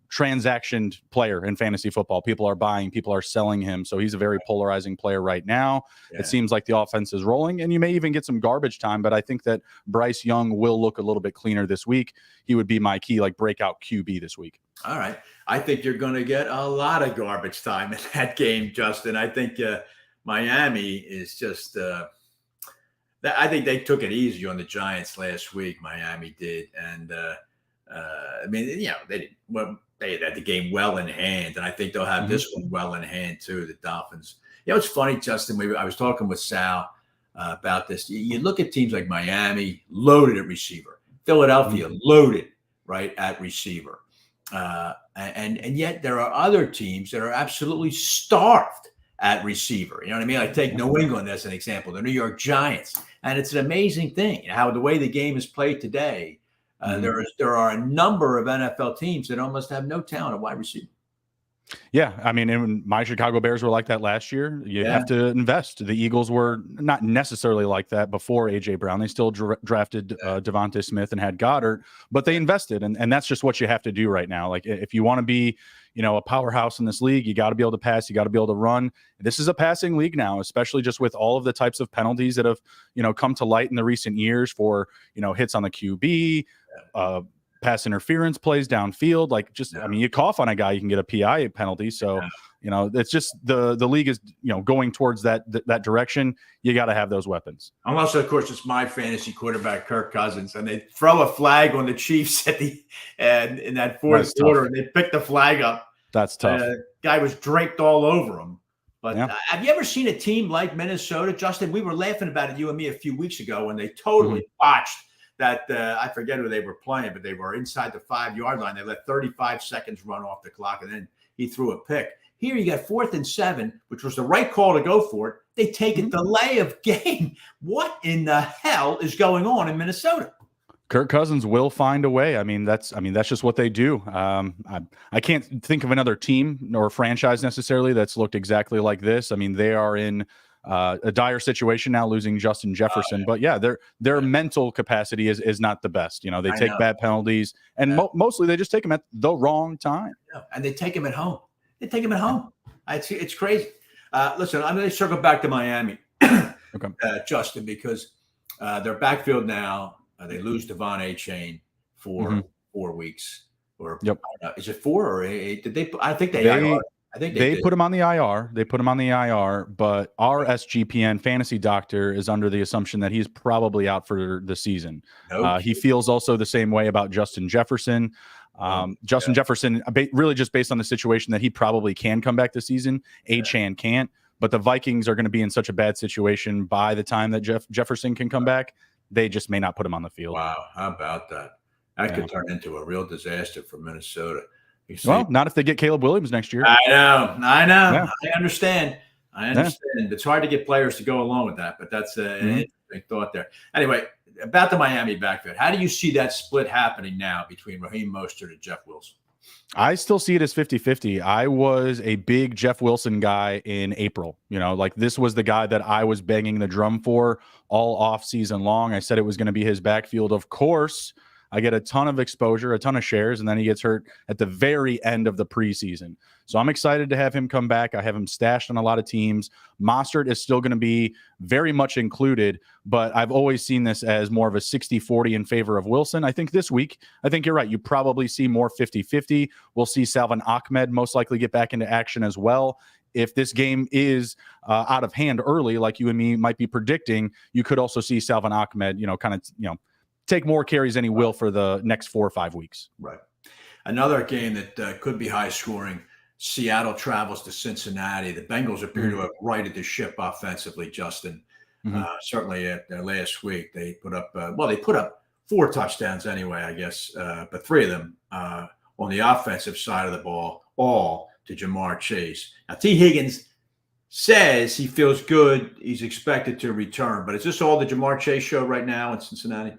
transactioned player in fantasy football. People are buying, people are selling him. So he's a very polarizing player right now. Yeah. It seems like the offense is rolling, and you may even get some garbage time, but I think that Bryce Young will look a little bit cleaner this week. He would be my key, breakout QB this week. All right. I think you're going to get a lot of garbage time in that game, Justin. I think Miami is just I think they took it easy on the Giants last week. Miami did. And they had the game well in hand, and I think they'll have this one well in hand too. The Dolphins. It's funny, Justin. I was talking with Sal about this. You look at teams like Miami, loaded at receiver, Philadelphia, loaded right at receiver, and yet there are other teams that are absolutely starved at receiver. You know what I mean? I take New England as an example, the New York Giants, and it's an amazing thing how the way the game is played today. There are a number of NFL teams that almost have no talent at wide receiver. Yeah, I mean, my Chicago Bears were like that last year. You have to invest. The Eagles were not necessarily like that before A.J. Brown. They still drafted Devontae Smith and had Goddard, but they invested, and that's just what you have to do right now. If you want to be, a powerhouse in this league, you got to be able to pass, you got to be able to run. This is a passing league now, especially just with all of the types of penalties that have, come to light in the recent years for, hits on the QB, pass interference plays downfield. You cough on a guy, you can get a PI penalty. So, it's just the league is, going towards that direction. You got to have those weapons. Unless, of course, it's my fantasy quarterback, Kirk Cousins, and they throw a flag on the Chiefs in that fourth quarter, and they pick the flag up. That's tough. Guy was draped all over him. But have you ever seen a team like Minnesota, Justin? We were laughing about it, you and me, a few weeks ago when they totally botched that. I forget who they were playing, but they were inside the 5-yard line. They let 35 seconds run off the clock, and then he threw a pick. Here you got 4th and 7, which was the right call to go for it. They take a delay of game. What in the hell is going on in Minnesota? Kirk Cousins will find a way. That's just what they do. I can't think of another team or franchise necessarily that's looked exactly like this. They are in a dire situation now, losing Justin Jefferson. But their mental capacity is not the best. They take bad penalties, and mostly they just take them at the wrong time. Yeah. And they take them at home. It's crazy. Listen, I'm going to circle back to Miami, Justin, because their backfield now. They lose Devon A-Chain for 4 weeks, or is it 4 or 8? Did they? I think they put him on the IR. They put him on the IR, but our SGPN fantasy doctor is under the assumption that he's probably out for the season. He feels also the same way about Justin Jefferson. Jefferson, really just based on the situation that he probably can come back this season. A-Chan can't, but the Vikings are going to be in such a bad situation by the time that Jefferson can come back. They just may not put him on the field. Wow. How about that? That could turn into a real disaster for Minnesota. Well, not if they get Caleb Williams next year. I know. Yeah. I understand. It's hard to get players to go along with that, but that's an interesting thought there. Anyway, about the Miami backfield, how do you see that split happening now between Raheem Mostert and Jeff Wilson? I still see it as 50-50. I was a big Jeff Wilson guy in April. This was the guy that I was banging the drum for all off season long. I said it was going to be his backfield. Of course, I get a ton of exposure, a ton of shares, and then he gets hurt at the very end of the preseason. So I'm excited to have him come back. I have him stashed on a lot of teams. Mostert is still going to be very much included, but I've always seen this as more of a 60-40 in favor of Wilson. I think this week, you're right. You probably see more 50-50. We'll see Salvon Ahmed most likely get back into action as well. If this game is out of hand early, like you and me might be predicting, you could also see Salvon Ahmed, take more carries than he will for the next 4 or 5 weeks. Right. Another game that could be high scoring. Seattle travels to Cincinnati. The Bengals appear to have righted the ship offensively, Justin. Certainly last week they put up, they put up 4 touchdowns anyway, I guess, but 3 of them on the offensive side of the ball, all to Jamar Chase. Now, T. Higgins says he feels good. He's expected to return, but is this all the Jamar Chase show right now in Cincinnati?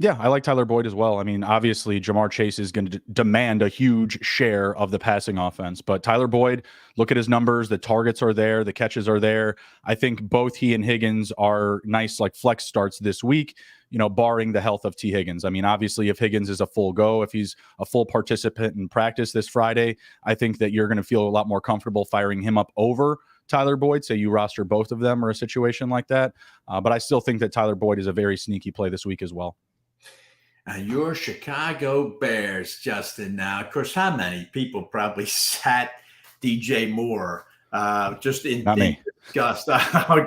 Yeah, I like Tyler Boyd as well. I mean, obviously, Jamar Chase is going to demand a huge share of the passing offense. But Tyler Boyd, look at his numbers. The targets are there. The catches are there. I think both he and Higgins are nice, like flex starts this week, barring the health of T. Higgins. I mean, obviously, if Higgins is a full go, if he's a full participant in practice this Friday, I think that you're going to feel a lot more comfortable firing him up over Tyler Boyd. Say you roster both of them or a situation like that. But I still think that Tyler Boyd is a very sneaky play this week as well. Your Chicago Bears, Justin. Now, of course, how many people probably sat DJ Moore just in disgust?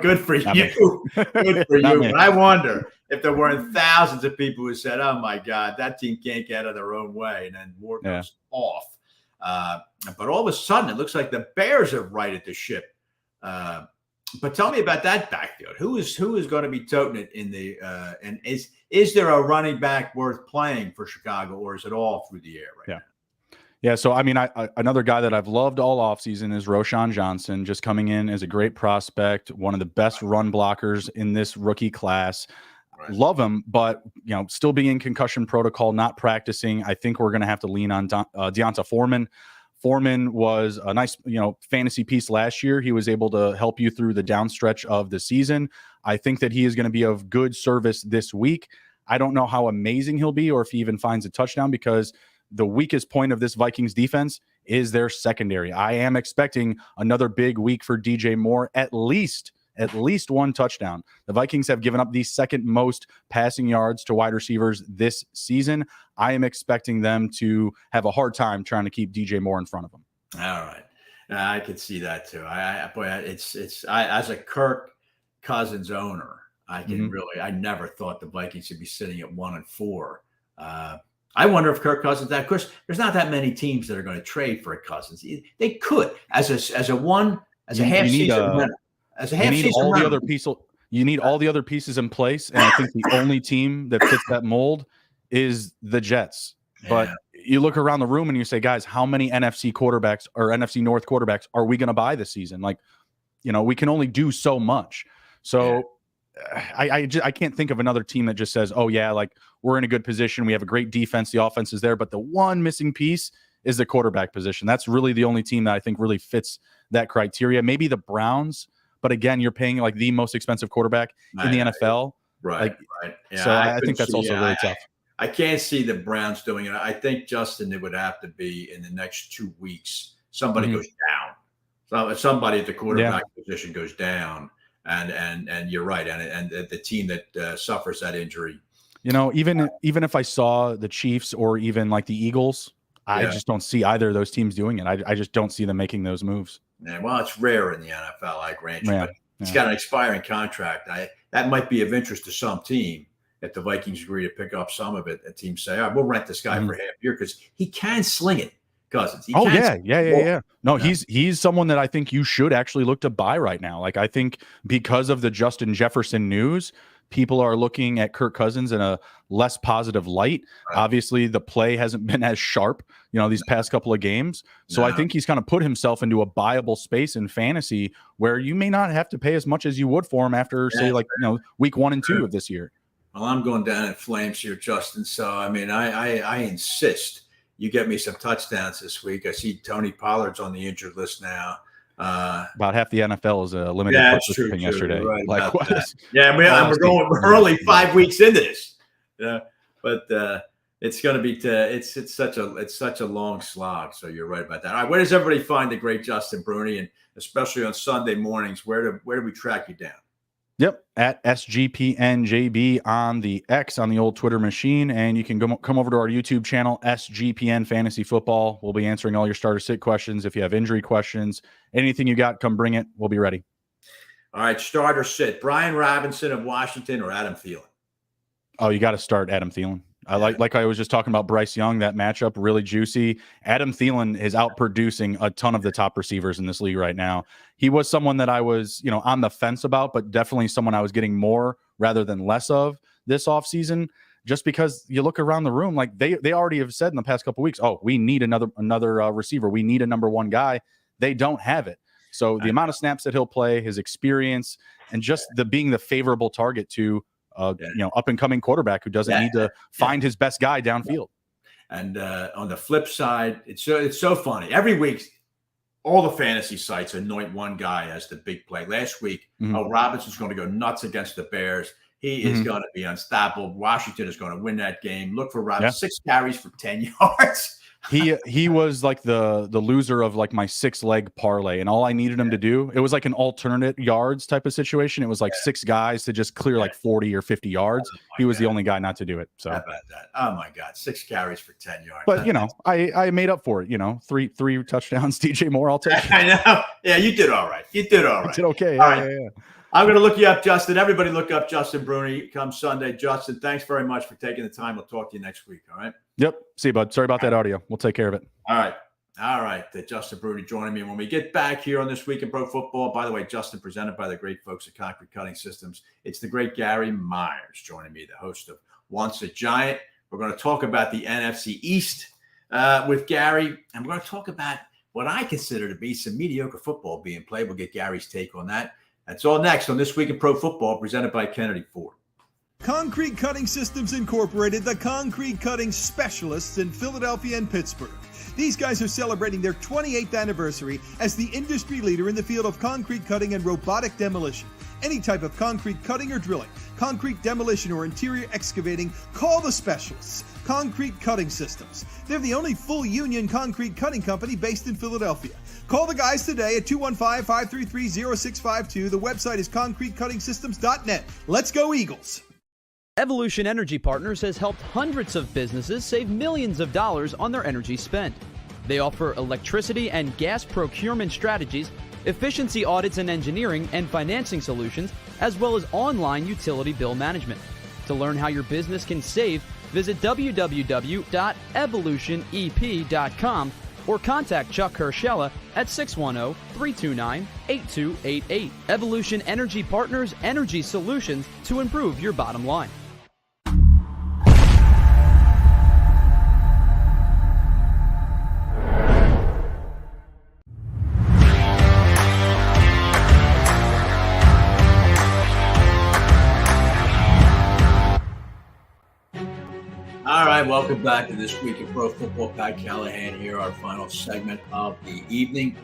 Good for you. Good for you. But I wonder if there weren't thousands of people who said, oh, my God, that team can't get out of their own way. And then Moore goes off. But all of a sudden, it looks like the Bears have righted the ship. But tell me about that backfield. Who is going to be toting it in the and is there a running back worth playing for Chicago, or is it all through the air right now? Yeah. So, I mean, another guy that I've loved all offseason is Roschon Johnson, just coming in as a great prospect, one of the best run blockers in this rookie class. Right. Love him, but, still being in concussion protocol, not practicing. I think we're going to have to lean on Deonta Foreman. Foreman was a nice, fantasy piece last year. He was able to help you through the down stretch of the season. I think that he is going to be of good service this week. I don't know how amazing he'll be or if he even finds a touchdown, because the weakest point of this Vikings defense is their secondary. I am expecting another big week for DJ Moore, at least 1 touchdown. The Vikings have given up the second most passing yards to wide receivers this season. I am expecting them to have a hard time trying to keep DJ Moore in front of them. All right. I could see that too. It's as a Kirk Cousins owner, I can I never thought the Vikings should be sitting at 1-4. I wonder if Kirk Cousins, of course, there's not that many teams that are going to trade for a Cousins. They could as a half season winner. You need all the other pieces in place, and I think the only team that fits that mold is the Jets. But you look around the room and you say, guys, how many NFC quarterbacks or NFC North quarterbacks are we going to buy this season? Like, we can only do so much. So I can't think of another team that just says, oh yeah, like we're in a good position. We have a great defense. The offense is there, but the one missing piece is the quarterback position. That's really the only team that I think really fits that criteria. Maybe the Browns. But again, you're paying like the most expensive quarterback in the NFL. Right. Yeah, so I think that's also really tough. I can't see the Browns doing it. I think, Justin, it would have to be in the next 2 weeks. Somebody goes down. Somebody at the quarterback position goes down. And you're right. And the team that suffers that injury. Even if I saw the Chiefs or even like the Eagles, I just don't see either of those teams doing it. I just don't see them making those moves. Yeah, well, it's rare in the NFL, I grant you, but he's got an expiring contract. That might be of interest to some team if the Vikings agree to pick up some of it. A team say, all right, we'll rent this guy for half a year because he can sling it, Cousins. Yeah. No, he's someone that I think you should actually look to buy right now. Like, I think because of the Justin Jefferson news, people are looking at Kirk Cousins in a less positive light. Right. Obviously, the play hasn't been as sharp, these past couple of games. So I think he's kind of put himself into a buyable space in fantasy where you may not have to pay as much as you would for him after, say, week 1 and 2 of this year. Well, I'm going down in flames here, Justin. So, I mean, I insist you get me some touchdowns this week. I see Tony Pollard's on the injured list now. About half the NFL is a limited participant yesterday. Right, we're only 5 weeks into this. But it's going to be it's such a long slog. So you're right about that. All right, where does everybody find the great Justin Bruni, and especially on Sunday mornings? Where do we track you down? Yep, at SGPNJB on the X, on the old Twitter machine. And you can come over to our YouTube channel, SGPN Fantasy Football. We'll be answering all your starter sit questions. If you have injury questions, anything you got, come bring it. We'll be ready. All right, starter sit. Brian Robinson of Washington or Adam Thielen? Oh, you got to start Adam Thielen. I like I was just talking about Bryce Young, that matchup, really juicy. Adam Thielen is outproducing a ton of the top receivers in this league right now. He was someone that I was, on the fence about, but definitely someone I was getting more rather than less of this offseason, just because you look around the room, like they already have said in the past couple of weeks, oh, we need another receiver. We need a number one guy. They don't have it. So the amount of snaps that he'll play, his experience, and just being the favorable target to up and coming quarterback who doesn't need to find his best guy downfield. And on the flip side, it's so funny. Every week, all the fantasy sites anoint one guy as the big play. Last week, Robinson's going to go nuts against the Bears. He is going to be unstoppable. Washington is going to win that game. Look for Robinson. 6 carries for 10 yards. He was like the loser of like my 6-leg parlay, and all I needed him to do, it was like an alternate yards type of situation. It was like 6 guys to just clear like 40 or 50 yards. He was the only guy not to do it. So how about that? Oh my God, 6 carries for 10 yards. But I made up for it. Three touchdowns. DJ Moore, I'll take it. I know. Yeah, you did all right. I did okay. All right. Yeah. I'm going to look you up, Justin. Everybody look up Justin Bruni come Sunday. Justin, thanks very much for taking the time. We'll talk to you next week. All right. Yep. See you, bud. Sorry about that audio. We'll take care of it. All right. Justin Bruni joining me. When we get back here on This Week in Pro Football, by the way, Justin presented by the great folks at Concrete Cutting Systems. It's the great Gary Myers joining me, the host of Once a Giant. We're going to talk about the NFC East with Gary, and we're going to talk about what I consider to be some mediocre football being played. We'll get Gary's take on that. That's all next on This Week in Pro Football, presented by Kennedy Ford. Concrete Cutting Systems Incorporated, the concrete cutting specialists in Philadelphia and Pittsburgh. These guys are celebrating their 28th anniversary as the industry leader in the field of concrete cutting and robotic demolition. Any type of concrete cutting or drilling, concrete demolition or interior excavating, call the specialists. Concrete Cutting Systems. They're the only full union concrete cutting company based in Philadelphia. Call the guys today at 215-533-0652. The website is concretecuttingsystems.net. Let's go Eagles. Evolution Energy Partners has helped hundreds of businesses save millions of dollars on their energy spend. They offer electricity and gas procurement strategies, efficiency audits and engineering and financing solutions, as well as online utility bill management. To learn how your business can save, visit www.evolutionep.com or contact Chuck Herschella at 610-329-8288. Evolution Energy Partners, energy solutions to improve your bottom line. All right, welcome back to This Week in Pro Football. Pat Callahan here, our final segment of the evening.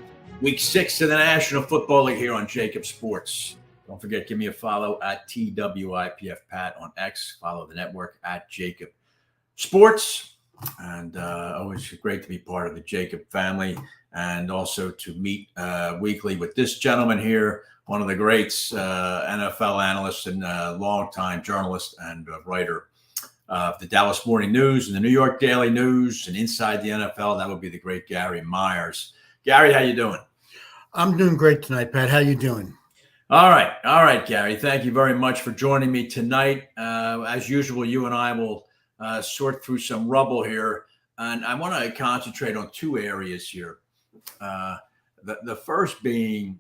Week 6 of the National Football League here on JAKIB Sports. Don't forget, give me a follow at TWIPF Pat on X. Follow the network at JAKIB Sports. And always great to be part of the JAKIB family and also to meet weekly with this gentleman here, one of the greats, NFL analyst and longtime journalist and writer of the Dallas Morning News and the New York Daily News and Inside the NFL. That would be the great Gary Myers. Gary, how you doing? I'm doing great tonight, Pat. How you doing? All right, Gary. Thank you very much for joining me tonight. As usual, you and I will sort through some rubble here, and I want to concentrate on 2 areas here. The first being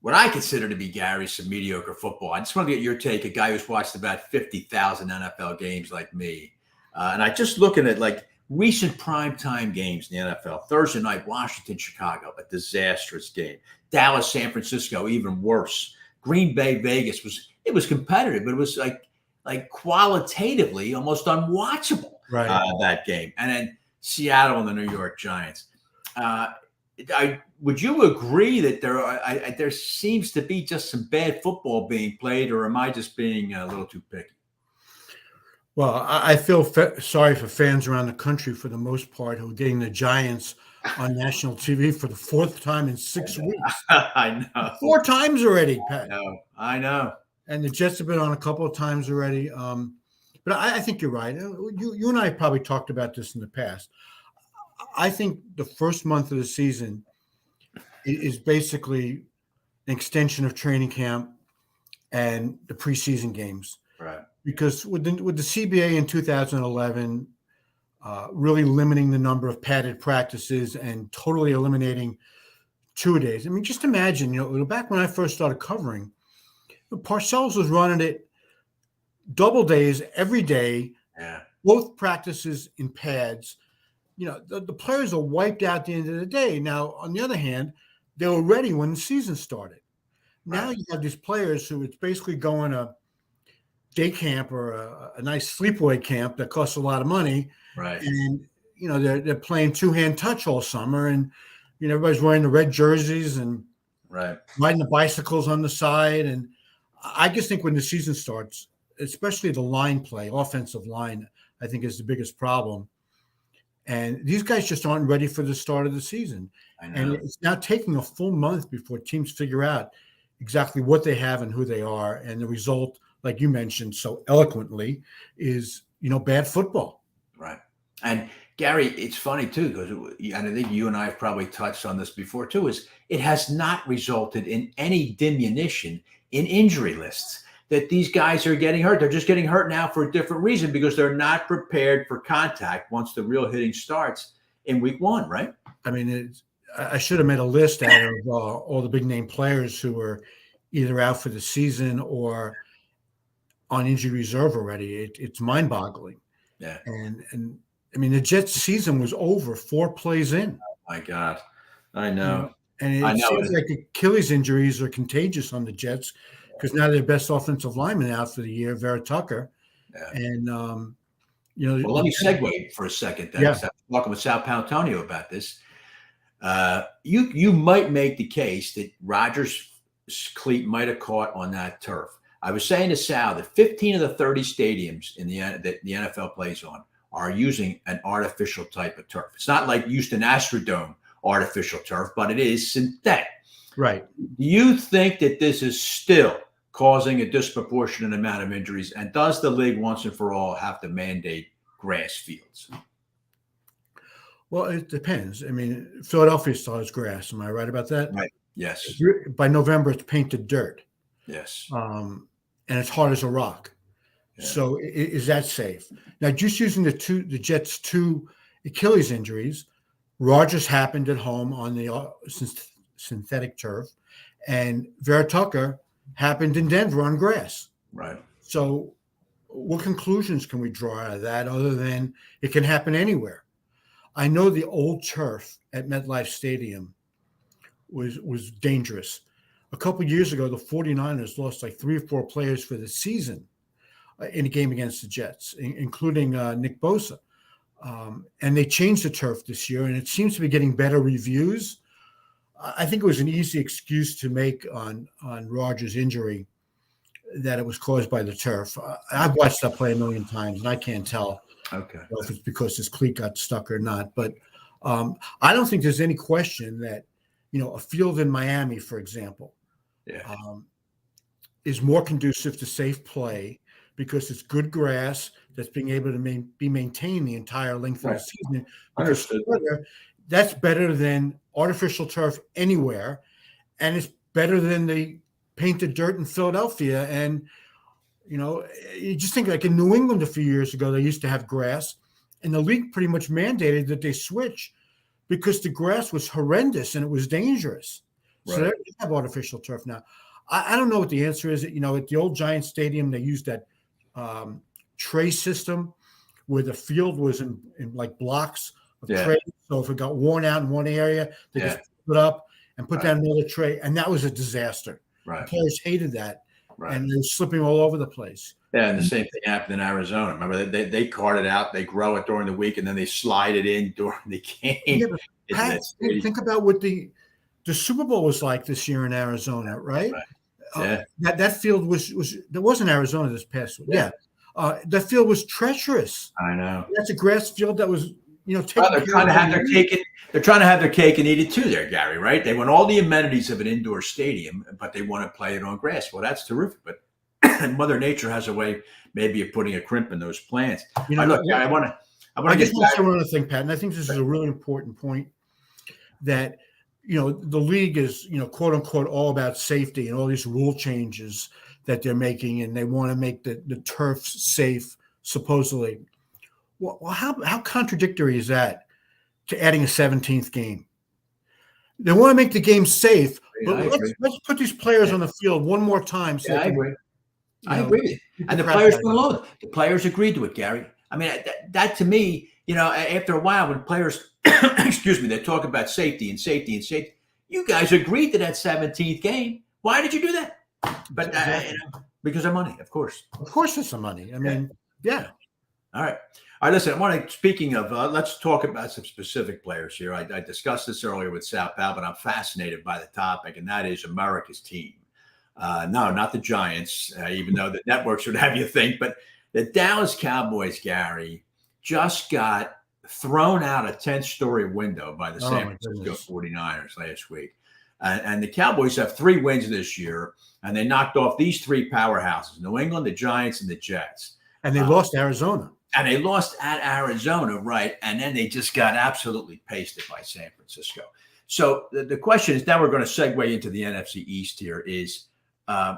what I consider to be, Gary, some mediocre football. I just want to get your take, a guy who's watched about 50,000 NFL games like me. And I just looking at like recent primetime games in the NFL. Thursday night, Washington, Chicago, a disastrous game. Dallas, San Francisco, even worse. Green Bay, Vegas it was competitive, but it was like qualitatively almost unwatchable, that game. And then Seattle and the New York Giants. Would you agree that there seems to be just some bad football being played, or am I just being a little too picky? Well, I feel sorry for fans around the country for the most part who are getting the Giants on national TV for the 4th time in 6 weeks. I know. 4 times already, Pat. I know. And the Jets have been on a couple of times already. But I think you're right. You and I probably talked about this in the past. I think the first month of the season is basically an extension of training camp and the preseason games. Right. because with the CBA in 2011 really limiting the number of padded practices and totally eliminating two-a-days. I mean, just imagine, back when I first started covering, Parcells was running it double days every day, both practices in pads. The players are wiped out at the end of the day. Now, on the other hand, they were ready when the season started. Now you have these players who it's basically going to day camp or a nice sleepaway camp that costs a lot of money. Right. And, they're playing two-hand touch all summer, and, everybody's wearing the red jerseys and riding the bicycles on the side. And I just think when the season starts, especially the line play, offensive line, I think is the biggest problem. And these guys just aren't ready for the start of the season. And it's now taking a full month before teams figure out exactly what they have and who they are. And the result, like you mentioned so eloquently, is, bad football. Right. And Gary, it's funny too, because and I think you and I have probably touched on this before too, is it has not resulted in any diminution in injury lists that these guys are getting hurt. They're just getting hurt now for a different reason because they're not prepared for contact once the real hitting starts in week one, right? I mean, I should have made a list out of all the big name players who were either out for the season or on injury reserve already. It's mind boggling. Yeah. And I mean, the Jets season was over 4 plays in. Oh my God. I know. And it seems like Achilles injuries are contagious on the Jets because now their best offensive lineman out for the year, Vera Tucker. Yeah. And, well, let me segue for a second then. Yeah. I was talking with Sal Paolantonio about this. You might make the case that Rodgers' cleat might have caught on that turf. I was saying to Sal that 15 of the 30 stadiums that the NFL plays on are using an artificial type of turf. It's not like Houston Astrodome artificial turf, but it is synthetic. Right. Do you think that this is still causing a disproportionate amount of injuries? And does the league once and for all have to mandate grass fields? Well, it depends. I mean, Philadelphia still has grass. Am I right about that? Right. Yes. By November, it's painted dirt. Yes. And it's hard as a rock. Yeah. So is that safe? Now, just using the Jets' 2 Achilles injuries, Rodgers happened at home on the synthetic turf, and Vera Tucker happened in Denver on grass. Right. So what conclusions can we draw out of that other than it can happen anywhere? I know the old turf at MetLife Stadium was dangerous. A couple of years ago, the 49ers lost like 3 or 4 players for the season in a game against the Jets, including Nick Bosa. And they changed the turf this year, and it seems to be getting better reviews. I think it was an easy excuse to make on Rodgers' injury that it was caused by the turf. I've watched that play a million times, and I can't tell if it's because his cleat got stuck or not. But I don't think there's any question that, a field in Miami, for example, is more conducive to safe play because it's good grass that's being able to be maintained the entire length of the season. Understood. That's better than artificial turf anywhere, and it's better than the painted dirt in Philadelphia. And, you just think like in New England a few years ago, they used to have grass, and the league pretty much mandated that they switch because the grass was horrendous and it was dangerous. Right. So they have artificial turf now. I don't know what the answer is. At the old Giant Stadium, they used that tray system where the field was in like blocks of trays. So if it got worn out in one area, they just put it up and put down another tray. And that was a disaster. Right. The players hated that. Right. And they were slipping all over the place. Yeah, and the same thing happened in Arizona. Remember, they cart it out, they grow it during the week, and then they slide it in during the game. Yeah, Pat, think about what the Super Bowl was like this year in Arizona, right? That field was there wasn't Arizona this past week. Yeah. That field was treacherous. I know. That's a grass field that was, they're trying to have their cake. They're trying to have their cake and eat it too, there, Gary. Right? They want all the amenities of an indoor stadium, but they want to play it on grass. Well, that's terrific. But Mother Nature has a way, maybe, of putting a crimp in those plants. Look, I want to. I just want to say one other thing, Pat, and I think this is a really important point. That the league is quote unquote all about safety and all these rule changes that they're making, and they want to make the turf safe, supposedly. Well, how contradictory is that to adding a 17th game? They want to make the game safe, but let's put these players on the field one more time. So I agree. I agree. And the players went along with it. The players agreed to it, Gary. I mean, that to me, after a while, when players, excuse me, they talk about safety and safety and safety, you guys agreed to that 17th game. Why did you do that? But because of money, of course. Of course, it's the money. I mean, yeah. All right. All right, listen, speaking of, let's talk about some specific players here. I discussed this earlier with Sal Pal, but I'm fascinated by the topic, and that is America's team. No, not the Giants, even though the networks would have you think, but the Dallas Cowboys, Gary, just got thrown out a 10-story window by the San Francisco 49ers last week. And the Cowboys have 3 wins this year, and they knocked off these 3 powerhouses, New England, the Giants, and the Jets. And they lost Arizona. And they lost at Arizona, right? And then they just got absolutely pasted by San Francisco. So the question is, now we're going to segue into the NFC East here, is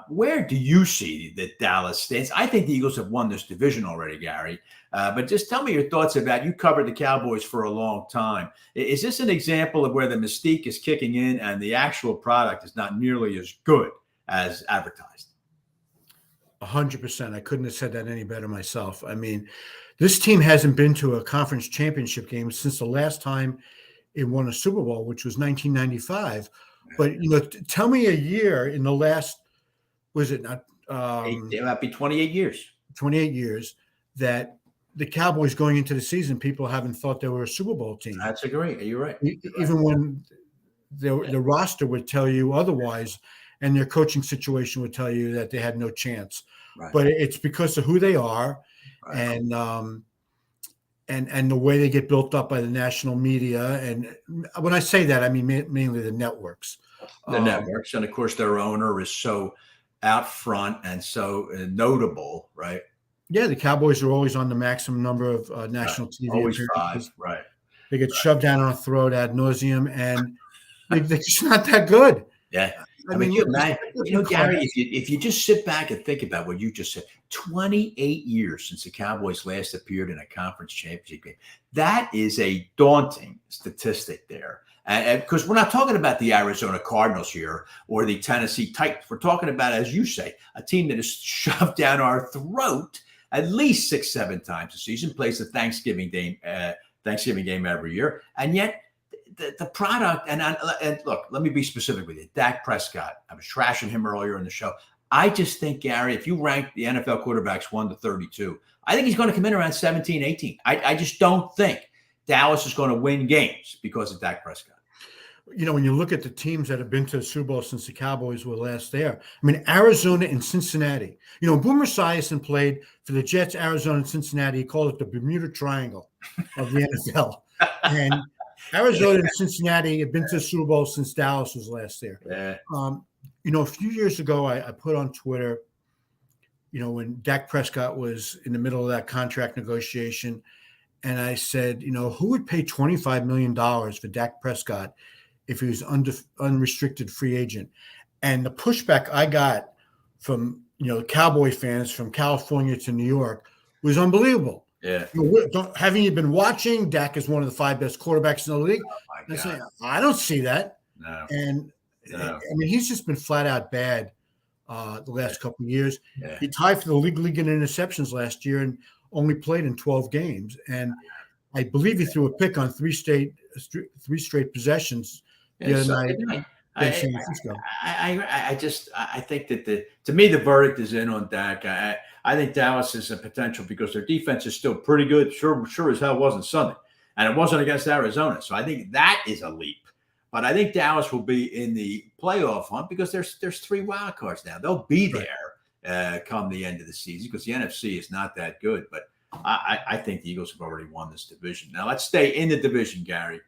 where do you see that Dallas stands? I think the Eagles have won this division already, Gary. But just tell me your thoughts about, you covered the Cowboys for a long time. Is this an example of where the mystique is kicking in and the actual product is not nearly as good as advertised? 100%. I couldn't have said that any better myself. I mean, this team hasn't been to a conference championship game since the last time it won a Super Bowl, which was 1995. But, tell me a year in the last, was it not? It might be 28 years. 28 years that the Cowboys going into the season, people haven't thought they were a Super Bowl team. That's great. You're right. Even when the roster would tell you otherwise, and their coaching situation would tell you that they had no chance. Right. But it's because of who they are, right, and the way they get built up by the national media. And when I say that, I mean mainly the networks. The networks, and of course, their owner is so out front and so notable, right? Yeah, the Cowboys are always on the maximum number of national TV. Always 5, right? They get shoved down our throat ad nauseum, and they're just not that good. Yeah. I mean, Gary, if you just sit back and think about what you just said, 28 years since the Cowboys last appeared in a conference championship game. That is a daunting statistic there. And because we're not talking about the Arizona Cardinals here or the Tennessee Titans. We're talking about, as you say, a team that is shoved down our throat at least 6-7 times a season, plays the Thanksgiving game every year. And yet, the product, and look, let me be specific with you. Dak Prescott, I was trashing him earlier in the show. I just think, Gary, if you rank the NFL quarterbacks 1 to 32, I think he's going to come in around 17, 18. I just don't think Dallas is going to win games because of Dak Prescott. When you look at the teams that have been to the Super Bowl since the Cowboys were last there, I mean, Arizona and Cincinnati. Boomer Esiason played for the Jets, Arizona, and Cincinnati. He called it the Bermuda Triangle of the NFL. And Arizona and Cincinnati have been to the Super Bowl since Dallas was last there. Yeah. A few years ago, I put on Twitter, when Dak Prescott was in the middle of that contract negotiation, and I said, who would pay $25 million for Dak Prescott if he was unrestricted free agent? And the pushback I got from, Cowboy fans from California to New York was unbelievable. Yeah. Haven't you been watching? Dak is one of the 5 best quarterbacks in the league. I don't see that. No. And I mean, he's just been flat out bad the last couple of years. Yeah. He tied for the league in interceptions last year and only played in 12 games. And I believe he threw a pick on three straight possessions the other night. I think that to me, the verdict is in on Dak. I think Dallas is a potential because their defense is still pretty good. Sure as hell wasn't Sunday. And it wasn't against Arizona. So I think that is a leap. But I think Dallas will be in the playoff hunt because there's 3 wild cards now. They'll be there come the end of the season because the NFC is not that good. But I think the Eagles have already won this division. Now let's stay in the division, Gary,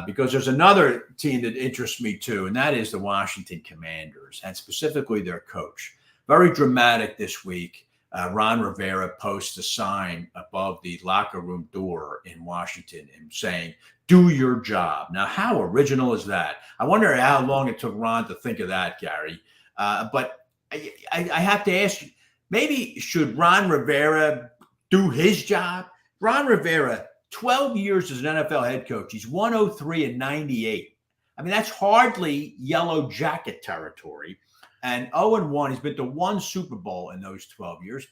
because there's another team that interests me too, and that is the Washington Commanders, and specifically their coach. Very dramatic this week. Ron Rivera posts a sign above the locker room door in Washington and saying, "Do your job." Now, how original is that? I wonder how long it took Ron to think of that, Gary. But I have to ask you, maybe should Ron Rivera do his job? Ron Rivera, 12 years as an NFL head coach. He's 103 and 98. I mean, that's hardly yellow jacket territory. And 0-1, he's been to one Super Bowl in those 12 years.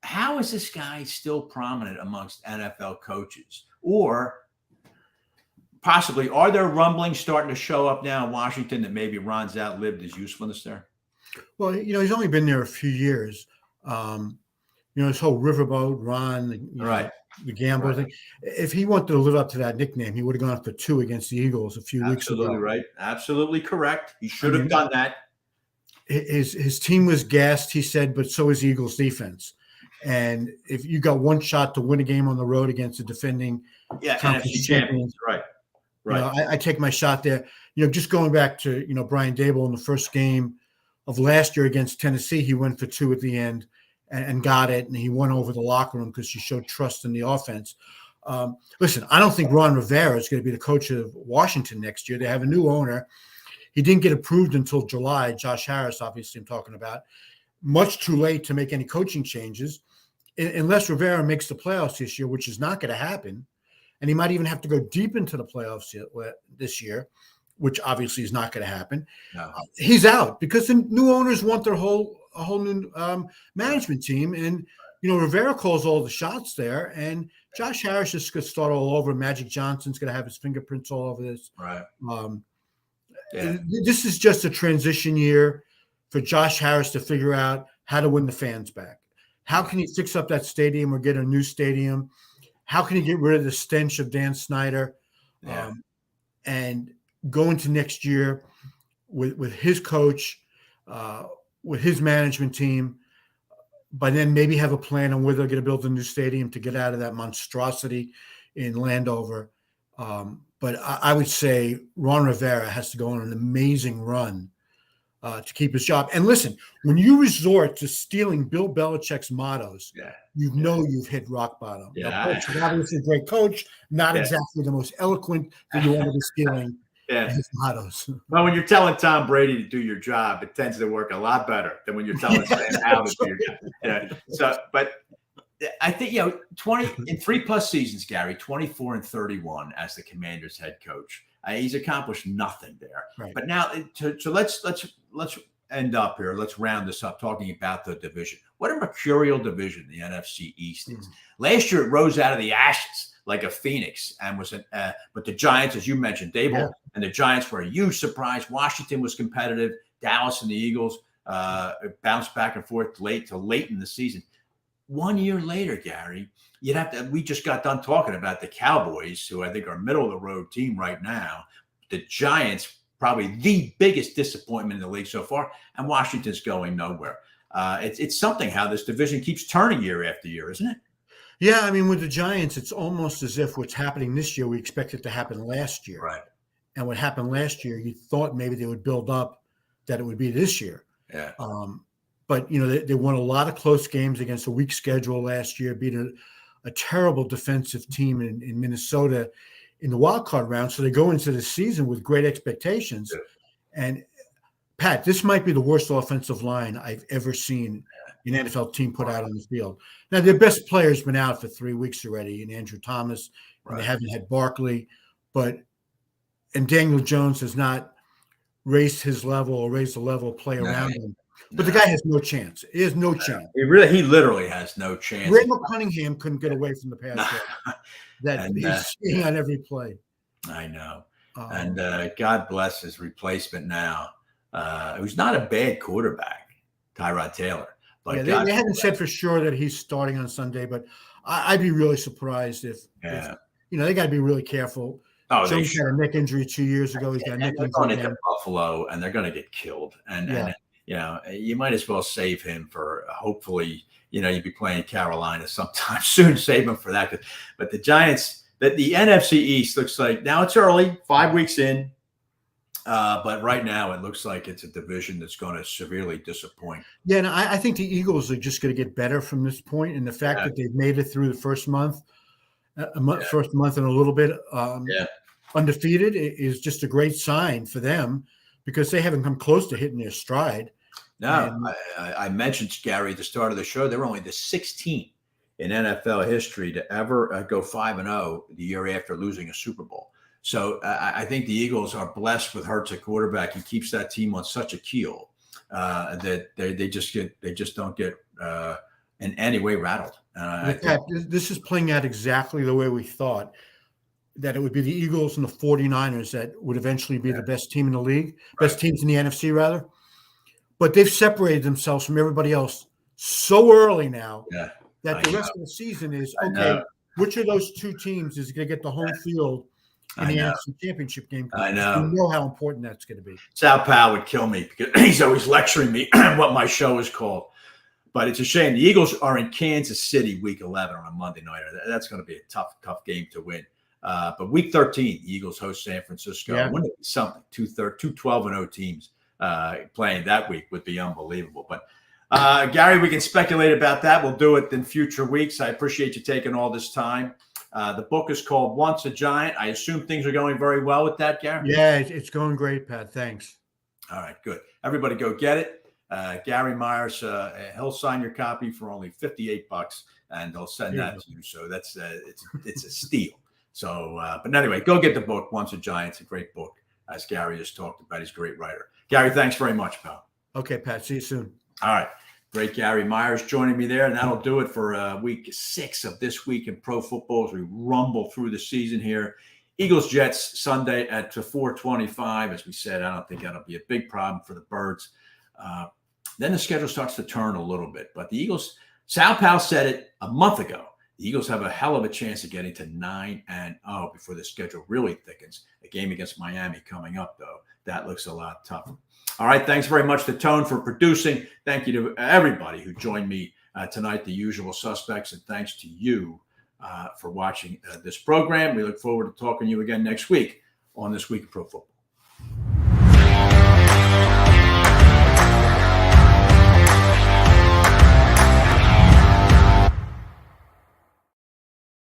How is this guy still prominent amongst NFL coaches? Or possibly, are there rumblings starting to show up now in Washington that maybe Ron's outlived his usefulness there? Well, he's only been there a few years. This whole riverboat, Ron, the gambler thing. If he wanted to live up to that nickname, he would have gone for 2 against the Eagles a few weeks ago. Absolutely right. Absolutely correct. He should have done that. His team was gassed, he said, but so is Eagles defense. And if you got one shot to win a game on the road against the defending NFC champions, right. I take my shot there. Just going back to Brian Dable in the first game of last year against Tennessee, he went for 2 at the end and got it, and he won over the locker room because he showed trust in the offense. Listen, I don't think Ron Rivera is going to be the coach of Washington next year. They have a new owner. He didn't get approved until July. Josh Harris, obviously, I'm talking about. Much too late to make any coaching changes, unless Rivera makes the playoffs this year, which is not going to happen. And he might even have to go deep into the playoffs this year, which obviously is not going to happen. No. He's out because the new owners want a whole new management team. And, Rivera calls all the shots there. And Josh Harris is going to start all over. Magic Johnson's going to have his fingerprints all over this. Right. This is just a transition year for Josh Harris to figure out how to win the fans back. How can he fix up that stadium or get a new stadium? How can he get rid of the stench of Dan Snyder and go into next year with his coach, with his management team, by then maybe have a plan on where they're going to build a new stadium to get out of that monstrosity in Landover. But I would say Ron Rivera has to go on an amazing run to keep his job. And listen, when you resort to stealing Bill Belichick's mottos, you've hit rock bottom. Yeah. Coach is obviously a great coach, not exactly the most eloquent that you want to be stealing his mottos. Well, when you're telling Tom Brady to do your job, it tends to work a lot better than when you're telling Sam Howell to do your job. But I think, 20 in 3+ seasons, Gary, 24 and 31 as the Commanders head coach. He's accomplished nothing there. Right. But now, so let's end up here. Let's round this up talking about the division. What a mercurial division the NFC East is. Last year, it rose out of the ashes like a phoenix, and but the Giants, as you mentioned, Dable and the Giants were a huge surprise. Washington was competitive. Dallas and the Eagles bounced back and forth late in the season. 1 year later, Gary, we just got done talking about the Cowboys, who I think are middle of the road team right now. The Giants, probably the biggest disappointment in the league so far, and Washington's going nowhere. It's something how this division keeps turning year after year, isn't it? Yeah, I mean, with the Giants, it's almost as if what's happening this year, we expect it to happen last year. Right. And what happened last year, you thought maybe they would build up that it would be this year. Yeah. But, they won a lot of close games against a weak schedule last year, beat a terrible defensive team in Minnesota in the wild card round. So they go into the season with great expectations. Yeah. And, Pat, this might be the worst offensive line I've ever seen an NFL team put out on the field. Now, their best player's been out for 3 weeks already, in Andrew Thomas, and they haven't had Barkley. And Daniel Jones has not raised his level or raised the level of play around him. But the guy has no chance. He has no chance. He literally has no chance. Randall Cunningham couldn't get away from the pass that he's seeing on every play. I know. And God bless his replacement now. Who's not a bad quarterback, Tyrod Taylor. But they haven't said for sure that he's starting on Sunday, but I'd be really surprised if they got to be really careful. Oh, Jones had a neck injury 2 years ago. He's got a neck injury. They're going into Buffalo, and they're going to get killed. And you might as well save him for hopefully, you'd be playing Carolina sometime soon. Save him for that. But the Giants, the NFC East looks like now it's early, 5 weeks in. But right now it looks like it's a division that's going to severely disappoint. Yeah, and I think the Eagles are just going to get better from this point. And the fact that they've made it through the first month and a little bit undefeated is just a great sign for them because they haven't come close to hitting their stride. No, I mentioned, Gary, at the start of the show, they were only the 16th in NFL history to ever go 5-0 the year after losing a Super Bowl. So I think the Eagles are blessed with Hurts at quarterback. He keeps that team on such a keel that they just don't get in any way rattled. This is playing out exactly the way we thought, that it would be the Eagles and the 49ers that would eventually be the best team in the league, best teams in the NFC rather. But they've separated themselves from everybody else so early now that the rest of the season is, okay, which of those two teams is going to get the home field in the NFC Championship game? I know. You know how important that's going to be. Sal Pao would kill me because he's always lecturing me what my show is called. But it's a shame. The Eagles are in Kansas City week 11 on a Monday night. That's going to be a tough game to win. But week 13, the Eagles host San Francisco. Wouldn't it be something? Two 12-0 teams playing that week would be unbelievable. But Gary, we can speculate about that. We'll do it in future weeks. I appreciate you taking all this time. The book is called Once a Giant. I assume things are going very well with that, Gary? Yeah, it's going great, Pat. Thanks. All right, good. Everybody go get it. Gary Myers, he'll sign your copy for only $58, and they'll send that to you. So that's it's a steal. So, but anyway, go get the book, Once a Giant. It's a great book, as Gary has talked about. He's a great writer. Gary, thanks very much, pal. Okay, Pat. See you soon. All right. Great Gary Myers joining me there. And that'll do it for week 6 of This Week in Pro Football as we rumble through the season here. Eagles-Jets Sunday at 4:25. As we said, I don't think that'll be a big problem for the Birds. Then the schedule starts to turn a little bit. But the Eagles, Sal Pao said it a month ago, the Eagles have a hell of a chance of getting to 9-0 before the schedule really thickens. A game against Miami coming up, though. That looks a lot tougher. All right, thanks very much to Tone for producing. Thank you to everybody who joined me tonight, the usual suspects, and thanks to you for watching this program. We look forward to talking to you again next week on This Week in Pro Football.